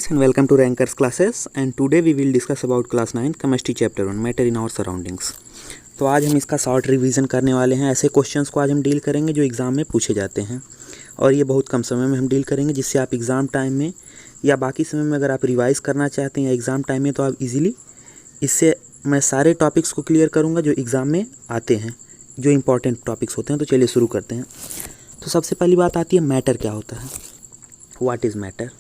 And welcome to Rankers classes, and today we will discuss about class 9 chemistry chapter 1 matter in our surroundings। तो आज हम इसका short revision करने वाले हैं। ऐसे क्वेश्चंस को आज हम डील करेंगे जो एग्ज़ाम में पूछे जाते हैं और ये बहुत कम समय में हम डील करेंगे, जिससे आप एग्ज़ाम टाइम में या बाकी समय में अगर आप रिवाइज़ करना चाहते हैं या एग्ज़ाम टाइम में तो आप इजीली इससे मैं सारे टॉपिक्स को क्लियर करूँगा जो एग्ज़ाम में आते हैं, जो इंपॉर्टेंट टॉपिक्स होते हैं। तो चलिए शुरू करते हैं। तो सबसे पहली बात आती है मैटर क्या होता है, व्हाट इज़ मैटर।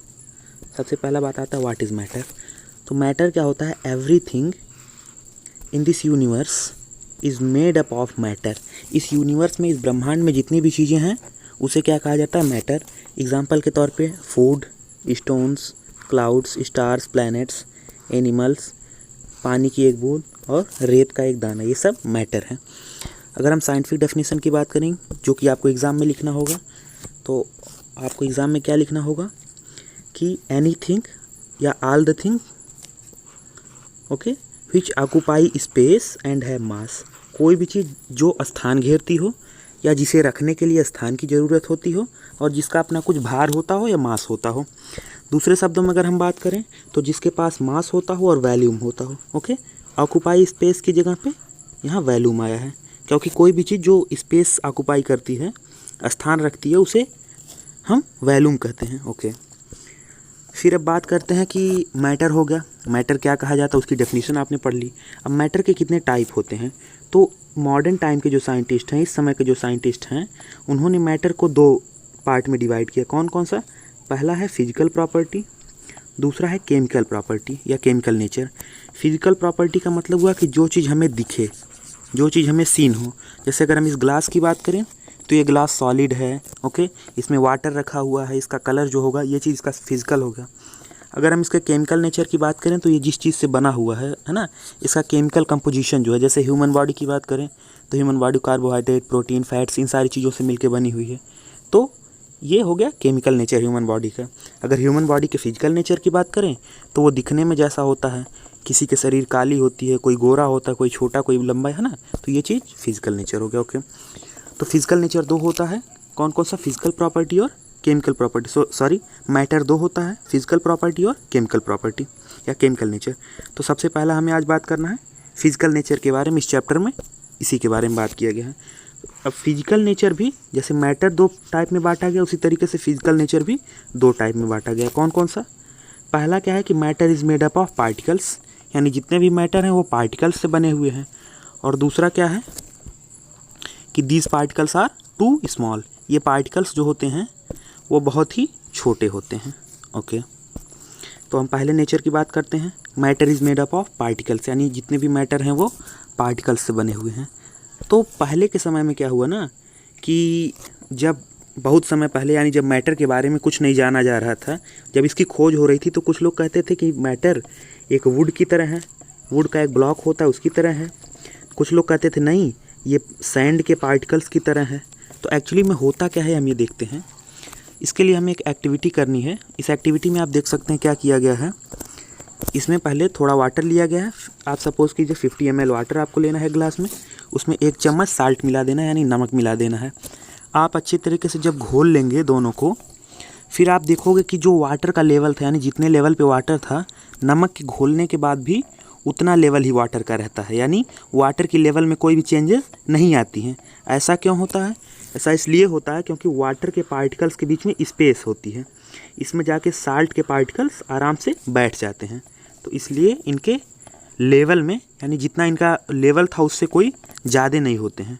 सबसे पहला बात आता है व्हाट इज़ मैटर। तो मैटर क्या होता है, everything in this universe is made up of matter. इस यूनिवर्स में, इस ब्रह्मांड में जितनी भी चीज़ें हैं उसे क्या कहा जाता है, मैटर। एग्जाम्पल के तौर पे food, stones, clouds, stars, planets, animals, पानी की एक बूंद और रेत का एक दाना, ये सब मैटर हैं। अगर हम साइंटिफिक डेफिनेशन की बात करें जो कि आपको एग्ज़ाम में लिखना होगा, तो आपको एग्ज़ाम में क्या लिखना होगा कि एनीथिंग या all the thing okay which occupy space and have मास। कोई भी चीज़ जो स्थान घेरती हो या जिसे रखने के लिए स्थान की ज़रूरत होती हो और जिसका अपना कुछ भार होता हो या मास होता हो। दूसरे शब्दों में अगर हम बात करें तो जिसके पास मास होता हो और वैल्यूम होता हो। ओके, ऑक्यूपाई स्पेस की जगह पे यहाँ वैल्यूम आया है, क्योंकि कोई भी चीज़ जो स्पेस ऑक्यूपाई करती है, स्थान रखती है, उसे हम वैल्यूम कहते हैं। ओके, फिर अब बात करते हैं कि मैटर हो गया। मैटर क्या कहा जाता है उसकी डेफिनेशन आपने पढ़ ली। अब मैटर के कितने टाइप होते हैं, तो मॉडर्न टाइम के जो साइंटिस्ट हैं, इस समय के जो साइंटिस्ट हैं, उन्होंने मैटर को दो पार्ट में डिवाइड किया। कौन कौन सा? पहला है फिजिकल प्रॉपर्टी, दूसरा है केमिकल प्रॉपर्टी या केमिकल नेचर। फिजिकल प्रॉपर्टी का मतलब हुआ कि जो चीज़ हमें दिखे, जो चीज़ हमें सीन हो। जैसे अगर हम इस ग्लास की बात करें तो ये ग्लास सॉलिड है, ओके, इसमें वाटर रखा हुआ है, इसका कलर जो होगा ये चीज़ इसका फिजिकल होगा। अगर हम इसके केमिकल नेचर की बात करें तो ये जिस चीज़ से बना हुआ है ना, इसका केमिकल कंपोजिशन जो है, जैसे ह्यूमन बॉडी की बात करें तो human body carbohydrate, protein, fats, इन सारी चीज़ों से मिलकर बनी हुई है। तो ये हो गया केमिकल नेचर ह्यूमन बॉडी का। अगर ह्यूमन बॉडी के फिजिकल नेचर की बात करें तो वो दिखने में जैसा होता है, किसी के शरीर काली होती है, कोई गोरा होता है, कोई छोटा, कोई लंबा, है ना, तो ये चीज़ फिजिकल नेचर हो गया। ओके, तो फिजिकल नेचर दो होता है, कौन कौन सा? फिजिकल प्रॉपर्टी और केमिकल प्रॉपर्टी। सॉरी, मैटर दो होता है, फिजिकल प्रॉपर्टी और केमिकल प्रॉपर्टी या केमिकल नेचर। तो सबसे पहला हमें आज बात करना है फिजिकल नेचर के बारे में। इस चैप्टर में इसी के बारे में बात किया गया है। अब फिजिकल नेचर भी जैसे मैटर दो टाइप में बांटा गया, उसी तरीके से फिजिकल नेचर भी दो टाइप में बांटा गया। कौन कौन सा? पहला क्या है कि matter is made up of particles, यानी जितने भी मैटर हैं वो पार्टिकल्स से बने हुए हैं। और दूसरा क्या है कि these particles are too small, ये पार्टिकल्स जो होते हैं वो बहुत ही छोटे होते हैं। ओके, तो हम पहले नेचर की बात करते हैं। Matter is made up of particles, यानी जितने भी मैटर हैं वो पार्टिकल्स से बने हुए हैं। तो पहले के समय में क्या हुआ ना कि जब बहुत समय पहले, यानी जब मैटर के बारे में कुछ नहीं जाना जा रहा था, जब इसकी खोज हो रही थी, तो कुछ लोग कहते थे कि मैटर एक वुड की तरह है, वुड का एक ब्लॉक होता है उसकी तरह है। कुछ लोग कहते थे नहीं, ये सैंड के पार्टिकल्स की तरह है। तो एक्चुअली में होता क्या है हम ये देखते हैं। इसके लिए हमें एक एक्टिविटी करनी है। इस एक्टिविटी में आप देख सकते हैं क्या किया गया है। इसमें पहले थोड़ा वाटर लिया गया है। आप सपोज़ कीजिए 50 ml वाटर आपको लेना है ग्लास में, उसमें 1 चम्मच साल्ट मिला देना है, यानी नमक मिला देना है। आप अच्छे तरीके से जब घोल लेंगे दोनों को, फिर आप देखोगे कि जो वाटर का लेवल था, यानी जितने लेवल पे वाटर था, नमक के घोलने के बाद भी उतना लेवल ही वाटर का रहता है, यानी वाटर की लेवल में कोई भी चेंजेस नहीं आती हैं। ऐसा क्यों होता है? ऐसा इसलिए होता है क्योंकि वाटर के पार्टिकल्स के बीच में स्पेस होती है, इसमें जाके साल्ट के पार्टिकल्स आराम से बैठ जाते हैं। तो इसलिए इनके लेवल में, यानी जितना इनका लेवल था उससे कोई ज़्यादा नहीं होते हैं।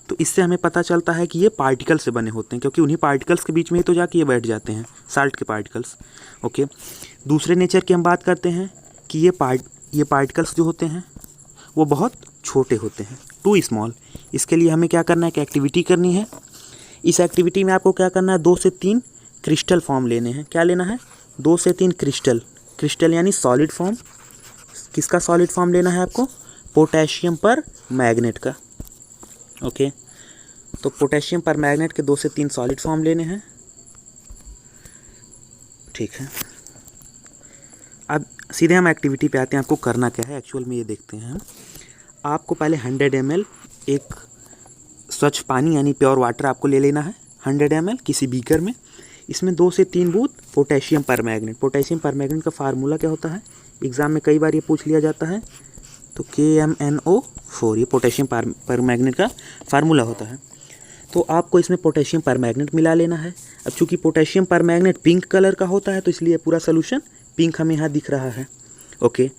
तो इससे हमें पता चलता है कि ये पार्टिकल से बने होते हैं, क्योंकि उन्हीं पार्टिकल्स के बीच में ही तो जाके ये बैठ जाते हैं, साल्ट के पार्टिकल्स। ओके, दूसरे नेचर की हम बात करते हैं कि ये पार्टिकल्स जो होते हैं वो बहुत छोटे होते हैं, टू स्मॉल। इसके लिए हमें क्या करना है कि एक्टिविटी करनी है। इस एक्टिविटी में आपको क्या करना है, 2 से 3 क्रिस्टल फॉर्म लेने हैं। क्या लेना है? 2 से 3 क्रिस्टल। क्रिस्टल यानी सॉलिड फॉर्म। किसका सॉलिड फॉर्म लेना है आपको? पोटेशियम पर मैग्नेट का। ओके, तो पोटेशियम पर मैग्नेट के 2 से 3 सॉलिड फॉर्म लेने हैं। ठीक है, अब सीधे हम एक्टिविटी पे आते हैं। आपको करना क्या है एक्चुअल में ये देखते हैं हम। आपको पहले 100 ml एक स्वच्छ पानी यानी प्योर वाटर आपको ले लेना है। 100 ml किसी बीकर में। इसमें 2 से 3 बूंद पोटेशियम परमैंगनेट। पोटेशियम परमैंगनेट का फार्मूला क्या होता है, एग्जाम में कई बार ये पूछ लिया जाता है, तो KMnO4 ये पोटेशियम परमैंगनेट का फार्मूला होता है। तो आपको इसमें पोटेशियम परमैंगनेट मिला लेना है। अब चूंकि पोटेशियम परमैंगनेट पिंक कलर का होता है तो इसलिए पूरा सोल्यूशन पिंक हमें यहाँ दिख रहा है। ओके,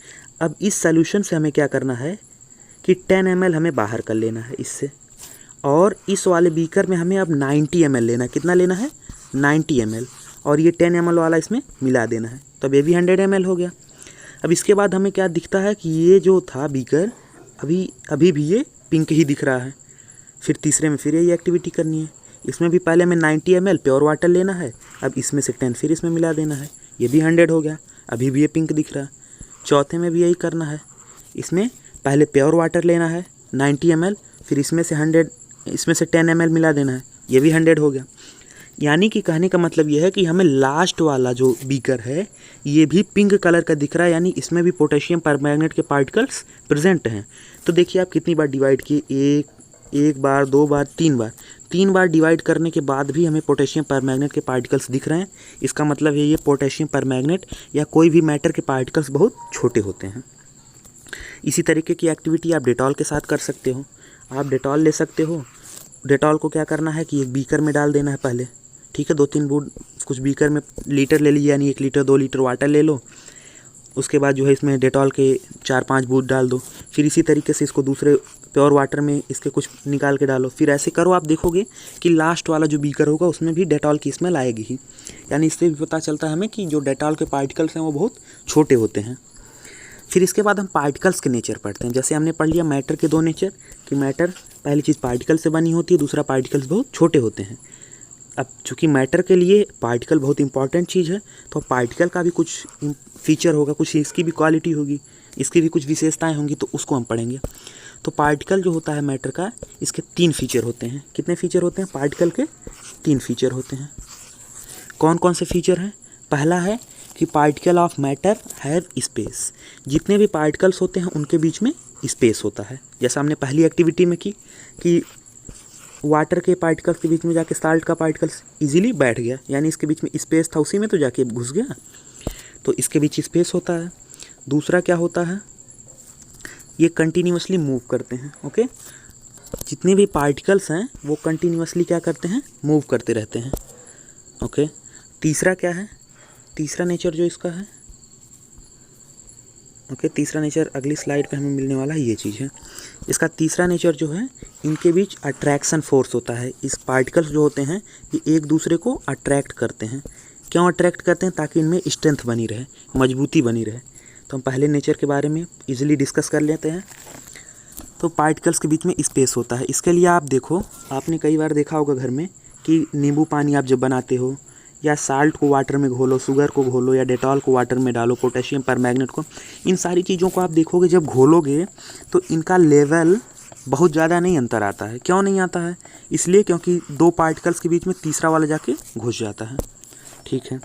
अब इस सोल्यूशन से हमें क्या करना है कि 10 ml हमें बाहर कर लेना है इससे, और इस वाले बीकर में हमें अब 90 ml लेना है। कितना लेना है, 90 ml, और ये 10 ml वाला इसमें मिला देना है, तब ये भी 100 ml हो गया। अब इसके बाद हमें क्या दिखता है कि ये जो था बीकर अभी भी ये पिंक ही दिख रहा है। फिर तीसरे में फिर यही एक्टिविटी करनी है। इसमें भी पहले हमें 90 ml प्योर वाटर लेना है, अब इसमें से 10 फिर इसमें मिला देना है, ये भी 100 हो गया, अभी भी ये पिंक दिख रहा है। चौथे में भी यही करना है, इसमें पहले प्योर वाटर लेना है 90 ml, फिर इसमें से 10 ml मिला देना है, ये भी 100 हो गया। यानी कि कहने का मतलब ये है कि हमें लास्ट वाला जो बीकर है ये भी पिंक कलर का दिख रहा है, यानी इसमें भी पोटेशियम परमैंगनेट के पार्टिकल्स प्रेजेंट हैं। तो देखिए आप कितनी बार डिवाइड किए, एक बार, 2 बार, 3 बार डिवाइड करने के बाद भी हमें पोटेशियम परमैंगनेट के पार्टिकल्स दिख रहे हैं। इसका मतलब है ये पोटेशियम परमैंगनेट या कोई भी मैटर के पार्टिकल्स बहुत छोटे होते हैं। इसी तरीके की एक्टिविटी आप डेटॉल के साथ कर सकते हो। आप डेटॉल ले सकते हो। डेटॉल को क्या करना है कि एक बीकर में डाल देना है पहले, ठीक है, 2-3 बूंद कुछ बीकर में लीटर ले लीजिए, यानी 1 लीटर 2 लीटर वाटर ले लो। उसके बाद जो है इसमें डेटॉल के 4-5 बूंद डाल दो। फिर इसी तरीके से इसको दूसरे प्योर वाटर में इसके कुछ निकाल के डालो। फिर ऐसे करो, आप देखोगे कि लास्ट वाला जो बीकर होगा उसमें भी डेटॉल की स्मेल आएगी ही। यानी इससे भी पता चलता है हमें कि जो डेटॉल के पार्टिकल्स हैं वो बहुत छोटे होते हैं। फिर इसके बाद हम पार्टिकल्स के नेचर पढ़ते हैं। जैसे हमने पढ़ लिया मैटर के 2 नेचर, कि मैटर पहली चीज़ पार्टिकल से बनी होती है, दूसरा पार्टिकल्स बहुत छोटे होते हैं। अब चूँकि मैटर के लिए पार्टिकल बहुत इंपॉर्टेंट चीज़ है, तो पार्टिकल का भी कुछ फीचर होगा, कुछ इसकी भी क्वालिटी होगी, इसकी भी कुछ विशेषताएं होंगी, तो उसको हम पढ़ेंगे। तो पार्टिकल जो होता है मैटर का, इसके 3 फीचर होते हैं। कितने फीचर होते हैं पार्टिकल के? 3 फीचर होते हैं। कौन कौन से फीचर हैं? पहला है कि particle of matter have space. जितने भी पार्टिकल्स होते हैं उनके बीच में स्पेस होता है। जैसा हमने पहली एक्टिविटी में की कि वाटर के पार्टिकल्स के बीच में जाके साल्ट का पार्टिकल्स इजीली बैठ गया, यानी इसके बीच में स्पेस था, उसी में तो जाके घुस गया, तो इसके बीच स्पेस होता है। दूसरा क्या होता है, ये कंटिन्यूअसली मूव करते हैं। ओके, जितने भी पार्टिकल्स हैं वो कंटिन्यूअसली क्या करते हैं, मूव करते रहते हैं। ओके, तीसरा क्या है, तीसरा नेचर जो इसका है, ओके, तीसरा नेचर अगली स्लाइड पे हमें मिलने वाला है, ये चीज़ है। इसका तीसरा नेचर जो है, इनके बीच अट्रैक्शन फोर्स होता है। इस पार्टिकल्स जो होते हैं ये एक दूसरे को अट्रैक्ट करते हैं। क्यों अट्रैक्ट करते हैं? ताकि इनमें स्ट्रेंथ बनी रहे, मजबूती बनी रहे। तो हम पहले नेचर के बारे में इजीली डिस्कस कर लेते हैं। तो पार्टिकल्स के बीच में स्पेस होता है। इसके लिए आप देखो, आपने कई बार देखा होगा घर में कि नींबू पानी आप जब बनाते हो, या साल्ट को वाटर में घोलो, शुगर को घोलो, या डेटॉल को वाटर में डालो, पोटेशियम परमैंगनेट को, इन सारी चीज़ों को आप देखोगे जब घोलोगे तो इनका लेवल बहुत ज़्यादा नहीं अंतर आता है। क्यों नहीं आता है? इसलिए क्योंकि 2 पार्टिकल्स के बीच में तीसरा वाला जाके घुस जाता है। ठीक है,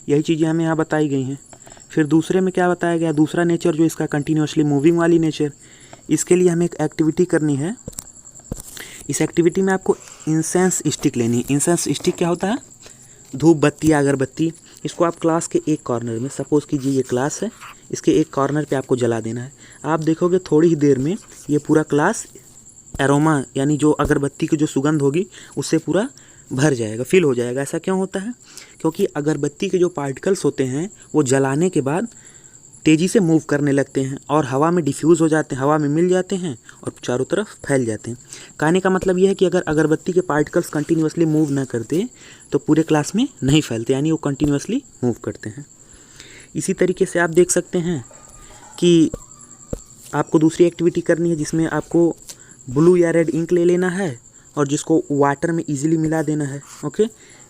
यही चीज़ें हमें यहाँ बताई गई हैं। फिर दूसरे में क्या बताया गया, दूसरा नेचर जो इसका कंटिन्यूसली मूविंग वाली नेचर, इसके लिए हमें एक एक्टिविटी करनी है। इस एक्टिविटी में आपको इंसेंस स्टिक लेनी है। इंसेंस स्टिक क्या होता है? धूप बत्ती या अगरबत्ती। इसको आप क्लास के एक कॉर्नर में, सपोज़ कीजिए ये क्लास है, इसके एक कॉर्नर पे आपको जला देना है। आप देखोगे थोड़ी ही देर में ये पूरा क्लास एरोमा, यानी जो अगरबत्ती की जो सुगंध होगी उससे पूरा भर जाएगा, फिल हो जाएगा। ऐसा क्यों होता है? क्योंकि अगरबत्ती के जो पार्टिकल्स होते हैं वो जलाने के बाद तेज़ी से मूव करने लगते हैं और हवा में डिफ्यूज़ हो जाते हैं, हवा में मिल जाते हैं और चारों तरफ फैल जाते हैं। कहने का मतलब यह है कि अगर अगरबत्ती के पार्टिकल्स कंटिन्यूसली मूव ना करते तो पूरे क्लास में नहीं फैलते, यानी वो कंटिन्यूसली मूव करते हैं। इसी तरीके से आप देख सकते हैं कि आपको दूसरी एक्टिविटी करनी है जिसमें आपको ब्लू या रेड इंक ले लेना है और जिसको वाटर में ईजिली मिला देना है। ओके,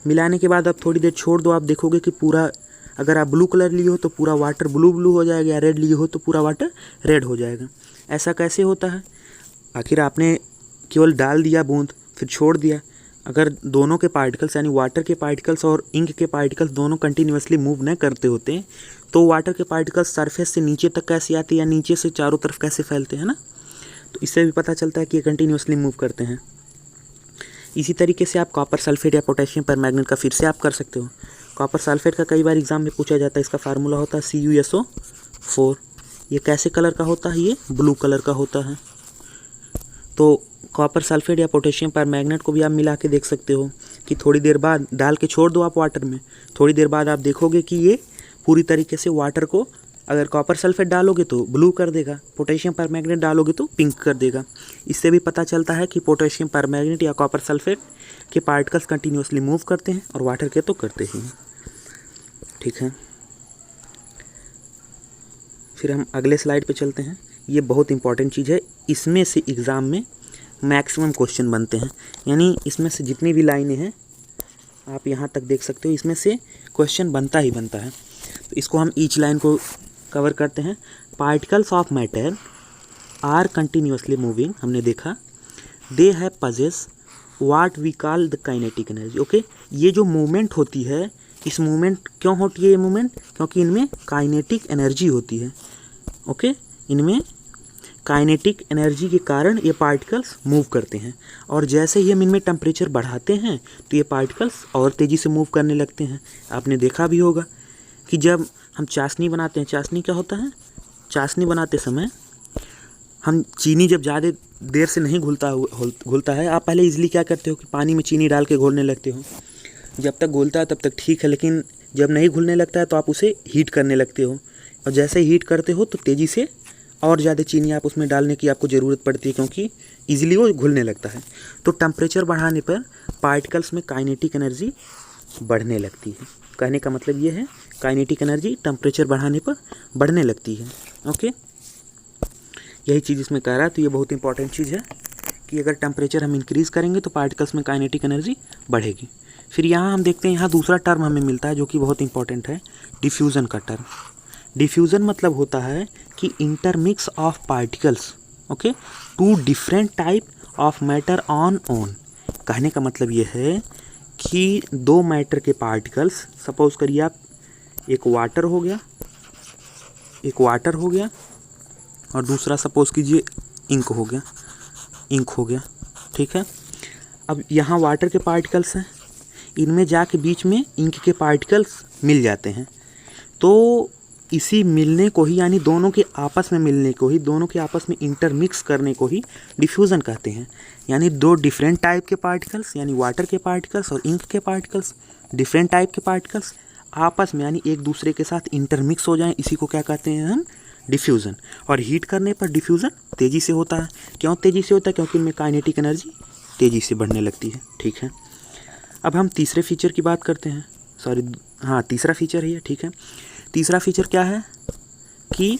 मिलाने के बाद आप थोड़ी देर छोड़ दो। आप देखोगे कि पूरा, अगर आप ब्लू कलर लिए हो तो पूरा वाटर ब्लू ब्लू हो जाएगा, या रेड लिए हो तो पूरा वाटर रेड हो जाएगा। ऐसा कैसे होता है? आखिर आपने केवल डाल दिया बूंद, फिर छोड़ दिया। अगर दोनों के पार्टिकल्स यानी वाटर के पार्टिकल्स और इंक के पार्टिकल्स दोनों कंटिन्यूसली मूव न करते होते तो वाटर के पार्टिकल्स सरफेस से नीचे तक कैसे आते हैं या नीचे से चारों तरफ कैसे फैलते हैं ना। तो इससे भी पता चलता है कि ये कंटिन्यूसली मूव करते हैं। इसी तरीके से आप कॉपर सल्फेट या पोटेशियम परमैंगनेट का फिर से आप कर सकते हो। कॉपर सल्फेट का कई बार एग्जाम में पूछा जाता है, इसका फार्मूला होता है CuSO4। ये कैसे कलर का होता है? ये ब्लू कलर का होता है। तो कॉपर सल्फेट या पोटेशियम परमैंगनेट को भी आप मिला के देख सकते हो कि थोड़ी देर बाद डाल के छोड़ दो आप वाटर में, थोड़ी देर बाद आप देखोगे कि ये पूरी तरीके से वाटर को, अगर कॉपर सल्फेट डालोगे तो ब्लू कर देगा, पोटेशियम परमैंगनेट डालोगे तो पिंक कर देगा। इससे भी पता चलता है कि पोटेशियम परमैंगनेट या कॉपर सल्फेट के पार्टिकल्स कंटिन्यूसली मूव करते हैं और वाटर के तो करते ही हैं। ठीक है, फिर हम अगले स्लाइड पे चलते हैं। ये बहुत इंपॉर्टेंट चीज़ है, इसमें से एग्ज़ाम में मैक्सिमम क्वेश्चन बनते हैं, यानी इसमें से जितनी भी लाइनें हैं आप यहाँ तक देख सकते हो, इसमें से क्वेश्चन बनता ही बनता है। तो इसको हम ईच लाइन को कवर करते हैं। Particles of matter are continuously moving, हमने देखा। They have possess what we call the kinetic energy. Okay, ये जो मूवमेंट होती है, इस मूवमेंट क्यों होती है ये मूवमेंट? क्योंकि इनमें काइनेटिक एनर्जी होती है। ओके, इनमें काइनेटिक एनर्जी के कारण ये पार्टिकल्स मूव करते हैं, और जैसे ही हम इनमें टेम्परेचर बढ़ाते हैं तो ये पार्टिकल्स और तेज़ी से मूव करने लगते हैं। आपने देखा भी होगा कि जब हम चाशनी बनाते हैं, चाशनी क्या होता है? चाशनी बनाते समय हम चीनी जब ज़्यादा देर से नहीं घुलता है, आप पहले इजीली क्या करते हो कि पानी में चीनी डाल के घोलने लगते हो। जब तक घुलता है तब तक ठीक है, लेकिन जब नहीं घुलने लगता है तो आप उसे हीट करने लगते हो, और जैसे हीट करते हो तो तेज़ी से और ज़्यादा चीनी आप उसमें डालने की आपको ज़रूरत पड़ती है, क्योंकि ईजिली वो घुलने लगता है। तो टेम्परेचर बढ़ाने पर पार्टिकल्स में काइनेटिक एनर्जी बढ़ने लगती है। कहने का मतलब ये है, काइनेटिक एनर्जी टेम्परेचर बढ़ाने पर बढ़ने लगती है। ओके, यही चीज़ इसमें कह रहा है। तो ये बहुत इंपॉर्टेंट चीज़ है कि अगर टेम्परेचर हम इंक्रीज़ करेंगे तो पार्टिकल्स में काइनेटिक एनर्जी बढ़ेगी। फिर यहाँ हम देखते हैं, यहाँ दूसरा टर्म हमें मिलता है जो कि बहुत इंपॉर्टेंट है, डिफ्यूज़न का टर्म। डिफ्यूज़न मतलब होता है कि intermix of particles, okay, two different type of matter on own. कहने का मतलब ये है कि दो मैटर के पार्टिकल्स, सपोज करिए आप, एक वाटर हो गया और दूसरा सपोज कीजिए इंक हो गया। ठीक है, अब यहाँ वाटर के पार्टिकल्स हैं, इनमें जाके बीच में इंक के पार्टिकल्स मिल जाते हैं। तो इसी मिलने को ही, यानी दोनों के आपस में मिलने को ही, दोनों के आपस में इंटरमिक्स करने को ही डिफ्यूज़न कहते हैं। यानी दो डिफरेंट टाइप के पार्टिकल्स, यानी वाटर के पार्टिकल्स और इंक के पार्टिकल्स, डिफरेंट टाइप के पार्टिकल्स आपस में यानी एक दूसरे के साथ इंटरमिक्स हो जाएं, इसी को क्या कहते हैं हम? डिफ्यूज़न। और हीट करने पर डिफ्यूज़न तेज़ी से होता है। क्यों तेज़ी से होता है? क्योंकि इनमें काइनेटिक एनर्जी तेज़ी से बढ़ने लगती है। ठीक है, अब हम तीसरे फीचर की बात करते हैं। तीसरा फीचर है ये। ठीक है, तीसरा फीचर क्या है कि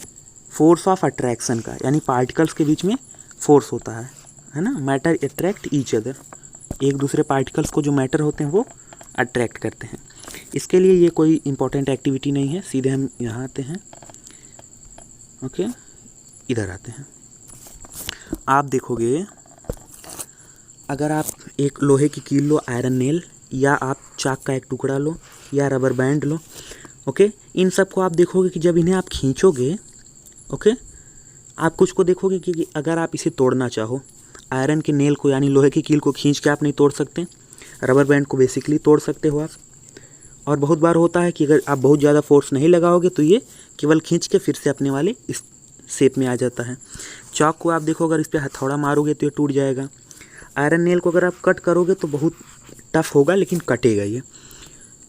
फोर्स ऑफ अट्रैक्शन का, यानी पार्टिकल्स के बीच में फोर्स होता है ना। मैटर अट्रैक्ट ईच अदर, एक दूसरे पार्टिकल्स को जो मैटर होते हैं वो अट्रैक्ट करते हैं। इसके लिए ये कोई इंपॉर्टेंट एक्टिविटी नहीं है, सीधे हम यहाँ आते हैं। ओके, इधर आते हैं। आप देखोगे, अगर आप एक लोहे की कील लो, आयरन नेल, या आप चाक का एक टुकड़ा लो, या रबर बैंड लो, ओके, इन सब को आप देखोगे कि जब इन्हें आप खींचोगे, ओके, आप कुछ को देखोगे कि अगर आप इसे तोड़ना चाहो, आयरन के नेल को यानी लोहे की कील को खींच के आप नहीं तोड़ सकते, रबर बैंड को बेसिकली तोड़ सकते हो आप। और बहुत बार होता है कि अगर आप बहुत ज़्यादा फोर्स नहीं लगाओगे तो ये केवल खींच के फिर से अपने वाले इस शेप में आ जाता है। चॉक को आप देखो, अगर इस पर हथौड़ा मारोगे तो ये टूट जाएगा। आयरन नेल को अगर आप कट करोगे तो बहुत टफ होगा, लेकिन कटेगा ये।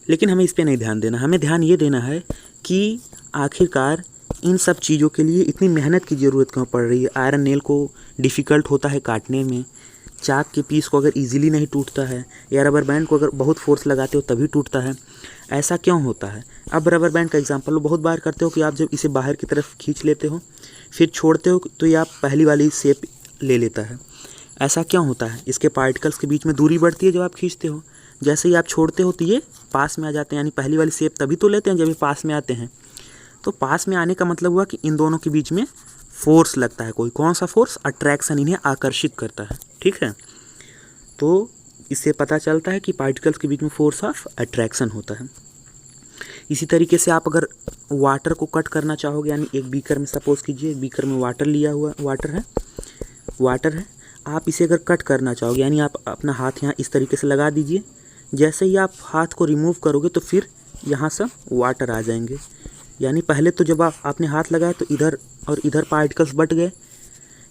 लेकिन हमें इस पर नहीं ध्यान देना, हमें ध्यान ये देना है कि आखिरकार इन सब चीज़ों के लिए इतनी मेहनत की ज़रूरत क्यों पड़ रही है। आयरन नेल को डिफ़िकल्ट होता है काटने में, चाक के पीस को अगर इजीली नहीं टूटता है, या रबर बैंड को अगर बहुत फोर्स लगाते हो तभी टूटता है। ऐसा क्यों होता है? अब रबर बैंड का एग्जांपल लो, बहुत बार करते हो कि आप जब इसे बाहर की तरफ खींच लेते हो फिर छोड़ते हो तो ये आप पहली वाली शेप ले लेता है। ऐसा क्यों होता है? इसके पार्टिकल्स के बीच में दूरी बढ़ती है जब आप खींचते हो, जैसे ही आप छोड़ते हो तो ये पास में आ जाते हैं, यानी पहली वाली शेप तभी तो लेते हैं जब ये पास में आते हैं। तो पास में आने का मतलब हुआ कि इन दोनों के बीच में फोर्स लगता है। कोई कौन सा फोर्स? अट्रैक्शन, इन्हें आकर्षित करता है। ठीक है, तो इससे पता चलता है कि पार्टिकल्स के बीच में फोर्स ऑफ अट्रैक्शन होता है। इसी तरीके से आप अगर वाटर को कट करना चाहोगे, यानी एक बीकर में, सपोज कीजिए एक बीकर में वाटर लिया हुआ वाटर है, आप इसे अगर कट करना चाहोगे, यानी आप अपना हाथ यहाँ इस तरीके से लगा दीजिए, जैसे ही आप हाथ को रिमूव करोगे तो फिर यहाँ से वाटर आ जाएंगे। यानी पहले तो जब आपने हाथ लगाया तो इधर और इधर पार्टिकल्स बट गए,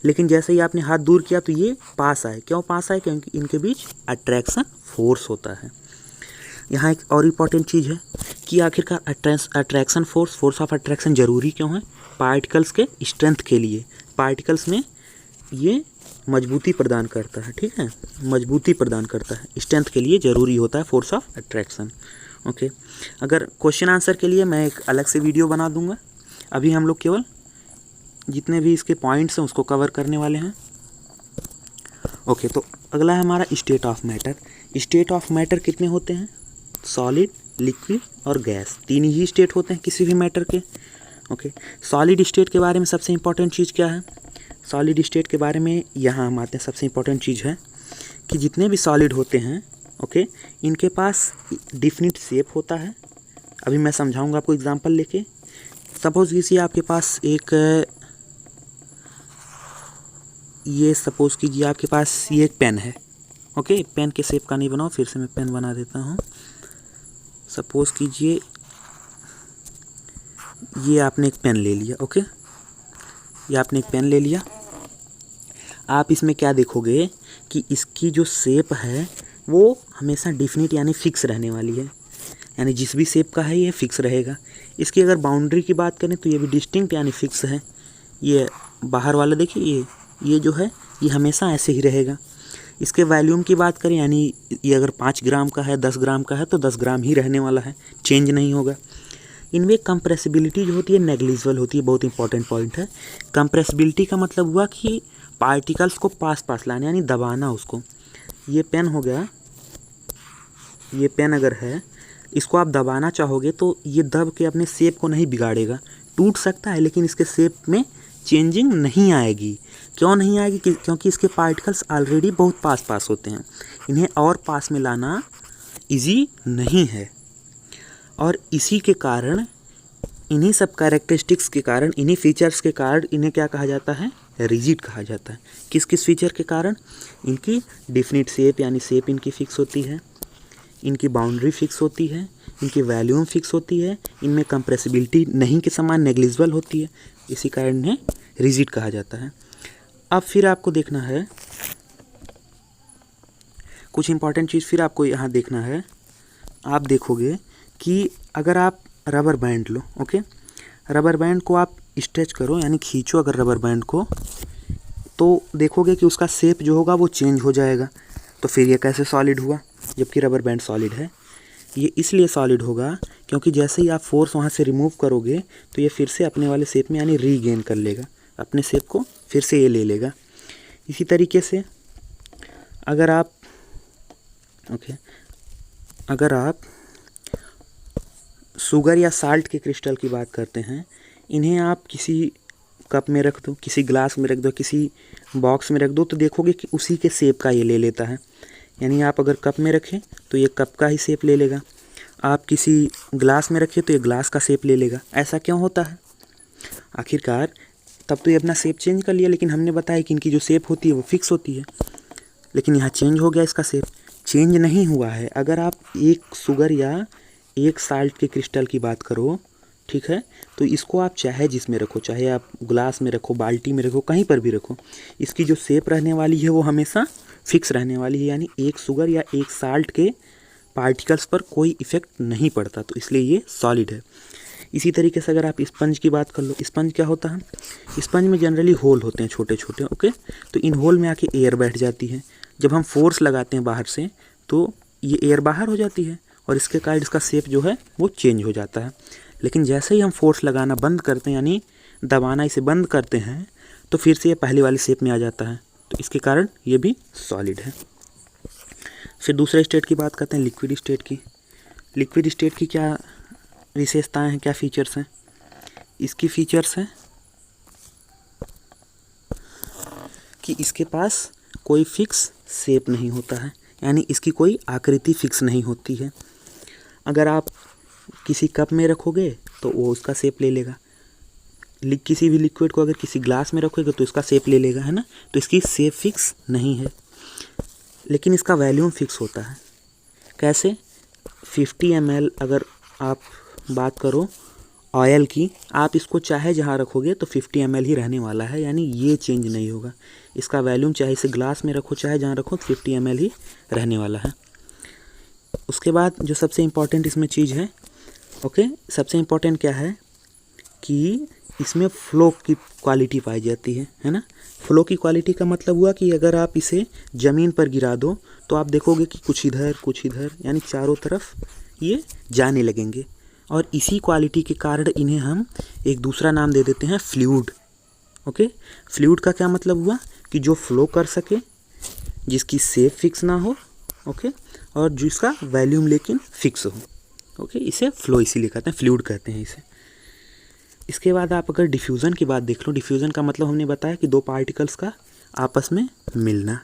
लेकिन जैसे ही आपने हाथ दूर किया तो ये पास आए। क्यों पास आए? क्योंकि इनके बीच अट्रैक्शन फोर्स होता है। यहाँ एक और इम्पॉर्टेंट चीज़ है कि आखिरकार अट्रैक्शन फोर्स ऑफ अट्रैक्शन ज़रूरी क्यों है? पार्टिकल्स के स्ट्रेंथ के लिए। पार्टिकल्स में ये मजबूती प्रदान करता है, ठीक है, मजबूती प्रदान करता है, स्ट्रेंथ के लिए ज़रूरी होता है फोर्स ऑफ अट्रैक्शन। ओके, अगर क्वेश्चन आंसर के लिए मैं एक अलग से वीडियो बना दूंगा। अभी हम लोग केवल जितने भी इसके पॉइंट्स हैं उसको कवर करने वाले हैं। ओके, तो अगला है हमारा state of matter. State of matter कितने होते हैं? सॉलिड, लिक्विड और गैस, तीन ही स्टेट होते हैं किसी भी मैटर के। ओके, सॉलिड स्टेट के बारे में सबसे इम्पोर्टेंट चीज़ क्या है? सॉलिड स्टेट के बारे में यहाँ हम आते हैं। सबसे इम्पोर्टेंट चीज़ है कि जितने भी सॉलिड होते हैं, ओके, इनके पास डिफिनिट शेप होता है। अभी मैं समझाऊंगा आपको एग्जांपल लेके। सपोज़ कीजिए आपके पास सपोज़ कीजिए आपके पास ये एक पेन है। ओके, पेन के शेप का नहीं बनाओ, फिर से मैं पेन बना देता हूँ। सपोज़ कीजिए ये आपने एक पेन ले लिया। ओके, ये आपने एक पेन ले लिया। आप इसमें क्या देखोगे कि इसकी जो शेप है वो हमेशा डिफिनिट यानी फिक्स रहने वाली है, यानी जिस भी शेप का है ये फिक्स रहेगा। इसकी अगर बाउंड्री की बात करें तो ये भी डिस्टिंक्ट यानी फिक्स है। ये बाहर वाला देखिए, ये जो है ये हमेशा ऐसे ही रहेगा। इसके वॉल्यूम की बात करें, यानी ये अगर 5 ग्राम का है, 10 ग्राम का है तो 10 ग्राम ही रहने वाला है, चेंज नहीं होगा। इनमें कंप्रेसिबिलिटी जो होती है नेग्लिजिबल होती है। बहुत इंपॉर्टेंट पॉइंट है। कंप्रेसिबिलिटी का मतलब हुआ कि पार्टिकल्स को पास लाना, यानी दबाना उसको। ये पेन हो गया, ये पेन अगर है, इसको आप दबाना चाहोगे तो ये दब के अपने शेप को नहीं बिगाड़ेगा। टूट सकता है लेकिन इसके शेप में चेंजिंग नहीं आएगी। क्यों नहीं आएगी? क्योंकि इसके पार्टिकल्स ऑलरेडी बहुत पास होते हैं, इन्हें और पास में लाना इजी नहीं है। और इसी के कारण, इन्हीं सब कैरेक्टरिस्टिक्स के कारण, इन्हीं फीचर्स के कारण इन्हें क्या कहा जाता है? रिजिड कहा जाता है। किस किस फीचर के कारण? इनकी डिफिनिट शेप यानी शेप इनकी फिक्स होती है, इनकी बाउंड्री फिक्स होती है, इनकी वॉल्यूम फिक्स होती है, इनमें कंप्रेसिबिलिटी नहीं के समान नेग्लिजिबल होती है। इसी कारण इन्हें रिजिड कहा जाता है। अब फिर आपको देखना है कुछ इंपॉर्टेंट चीज़, फिर आपको यहाँ देखना है। आप देखोगे कि अगर आप रबर बैंड लो, ओके, रबर बैंड को आप स्ट्रेच करो यानी खींचो अगर रबर बैंड को, तो देखोगे कि उसका शेप जो होगा वो चेंज हो जाएगा। तो फिर ये कैसे सॉलिड हुआ जबकि रबर बैंड सॉलिड है? ये इसलिए सॉलिड होगा क्योंकि जैसे ही आप फोर्स वहाँ से रिमूव करोगे तो ये फिर से अपने वाले शेप में यानी रीगेन कर लेगा, अपने शेप को फिर से ये ले लेगा। इसी तरीके से अगर आप शुगर या साल्ट के क्रिस्टल की बात करते हैं, इन्हें आप किसी कप में रख दो, किसी ग्लास में रख दो, किसी बॉक्स में रख दो, तो देखोगे कि उसी के शेप का ये ले लेता है। यानी आप अगर कप में रखें तो ये कप का ही शेप ले लेगा, आप किसी ग्लास में रखें तो ये ग्लास का शेप ले लेगा। ऐसा क्यों होता है? आखिरकार तब तो ये अपना शेप चेंज कर लिया, लेकिन हमने बताया कि इनकी जो शेप होती है वो फिक्स होती है, लेकिन यहाँ चेंज हो गया, इसका शेप चेंज नहीं हुआ है। अगर आप एक शुगर या एक साल्ट के क्रिस्टल की बात करो, ठीक है, तो इसको आप चाहे जिसमें रखो, चाहे आप ग्लास में रखो, बाल्टी में रखो, कहीं पर भी रखो, इसकी जो शेप रहने वाली है वो हमेशा फिक्स रहने वाली है। यानी एक शुगर या एक साल्ट के पार्टिकल्स पर कोई इफ़ेक्ट नहीं पड़ता, तो इसलिए ये सॉलिड है। इसी तरीके से अगर आप स्पंज की बात कर लो, स्पंज क्या होता है? स्पंज में जनरली होल होते हैं छोटे छोटे, ओके, तो इन होल में आके एयर बैठ जाती है। जब हम फोर्स लगाते हैं बाहर से तो ये एयर बाहर हो जाती है और इसके कारण इसका शेप जो है वो चेंज हो जाता है। लेकिन जैसे ही हम फोर्स लगाना बंद करते हैं यानी दबाना इसे बंद करते हैं तो फिर से ये पहले वाली शेप में आ जाता है, तो इसके कारण ये भी सॉलिड है। फिर दूसरे स्टेट की बात करते हैं, लिक्विड स्टेट की। लिक्विड स्टेट की क्या विशेषताएं हैं, क्या फीचर्स हैं? इसकी फीचर्स हैं कि इसके पास कोई फिक्स शेप नहीं होता है, यानी इसकी कोई आकृति फिक्स नहीं होती है। अगर आप किसी कप में रखोगे तो वो उसका शेप ले लेगा, किसी भी लिक्विड को अगर किसी ग्लास में रखोगे तो इसका शेप ले लेगा, है ना, तो इसकी शेप फिक्स नहीं है, लेकिन इसका वॉल्यूम फिक्स होता है। कैसे? 50 ml अगर आप बात करो ऑयल की, आप इसको चाहे जहाँ रखोगे तो 50 ml ही रहने वाला है, यानी ये चेंज नहीं होगा। इसका वॉल्यूम चाहे इसे ग्लास में रखो चाहे जहाँ रखो 50 ml ही रहने वाला है। उसके बाद जो सबसे इम्पॉर्टेंट इसमें चीज़ है, ओके, सबसे इम्पॉर्टेंट क्या है कि इसमें फ़्लो की क्वालिटी पाई जाती है ना। फ़्लो की क्वालिटी का मतलब हुआ कि अगर आप इसे ज़मीन पर गिरा दो तो आप देखोगे कि कुछ इधर, यानी चारों तरफ ये जाने लगेंगे, और इसी क्वालिटी के कारण इन्हें हम एक दूसरा नाम दे देते हैं फ्लूइड। ओके, फ्लूइड का क्या मतलब हुआ कि जो फ़्लो कर सके, जिसकी शेप फिक्स ना हो, ओके, और जिसका वॉल्यूम लेकिन फिक्स हो। ओके, इसे फ़्लो इसीलिए कहते हैं, फ्लूइड कहते हैं इसे। इसके बाद आप अगर डिफ्यूज़न की बात देख लो, डिफ्यूज़न का मतलब हमने बताया कि दो पार्टिकल्स का आपस में मिलना।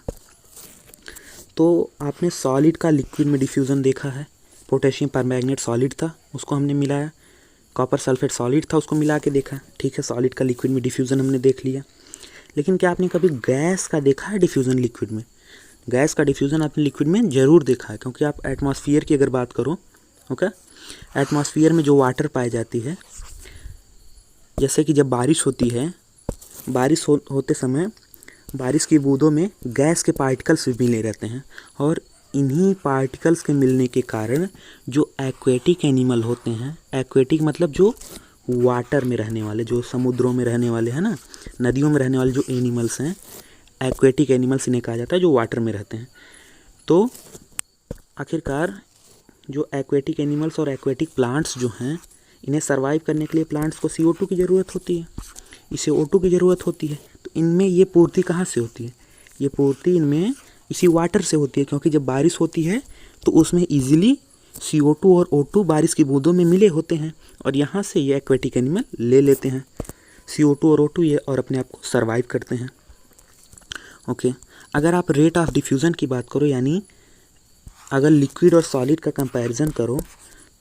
तो आपने सॉलिड का लिक्विड में डिफ्यूज़न देखा है, पोटेशियम परमैंगनेट सॉलिड था, उसको हमने मिलाया, कॉपर सल्फेट सॉलिड था, उसको मिला के देखा, ठीक है, सॉलिड का लिक्विड में डिफ्यूज़न हमने देख लिया। लेकिन क्या आपने कभी गैस का देखा है डिफ्यूज़न लिक्विड में? गैस का डिफ्यूज़न आपने लिक्विड में ज़रूर देखा है, क्योंकि आप एटमॉस्फेयर की अगर बात करो, ओके, एटमॉस्फेयर में जो वाटर पाई जाती है, जैसे कि जब बारिश होती है, होते समय बारिश की बूंदों में गैस के पार्टिकल्स भी मिले रहते हैं, और इन्हीं पार्टिकल्स के मिलने के कारण जो एक्वेटिक एनिमल होते हैं, एक्वेटिक मतलब जो वाटर में रहने वाले, जो समुद्रों में रहने वाले हैं ना, नदियों में रहने वाले जो एनिमल्स हैं, एक्वेटिक एनिमल्स इन्हें कहा जाता है, जो वाटर में रहते हैं। तो आखिरकार जो एक्वेटिक एनिमल्स और एक्वेटिक प्लांट्स जो हैं, इन्हें सर्वाइव करने के लिए प्लांट्स को CO2 की ज़रूरत होती है, इसे O2 की ज़रूरत होती है। तो इनमें ये पूर्ति कहाँ से होती है? ये पूर्ति इनमें इसी वाटर से होती है, क्योंकि जब बारिश होती है तो उसमें इजीली CO2 और O2 बारिश की बूंदों में मिले होते हैं, और यहाँ से ये एक्वेटिक एनिमल ले लेते हैं CO2 और O2 ये, और अपने आप को सर्वाइव करते हैं। ओके, अगर आप रेट ऑफ डिफ्यूज़न की बात करो, यानी अगर लिक्विड और सॉलिड का कंपैरिजन करो,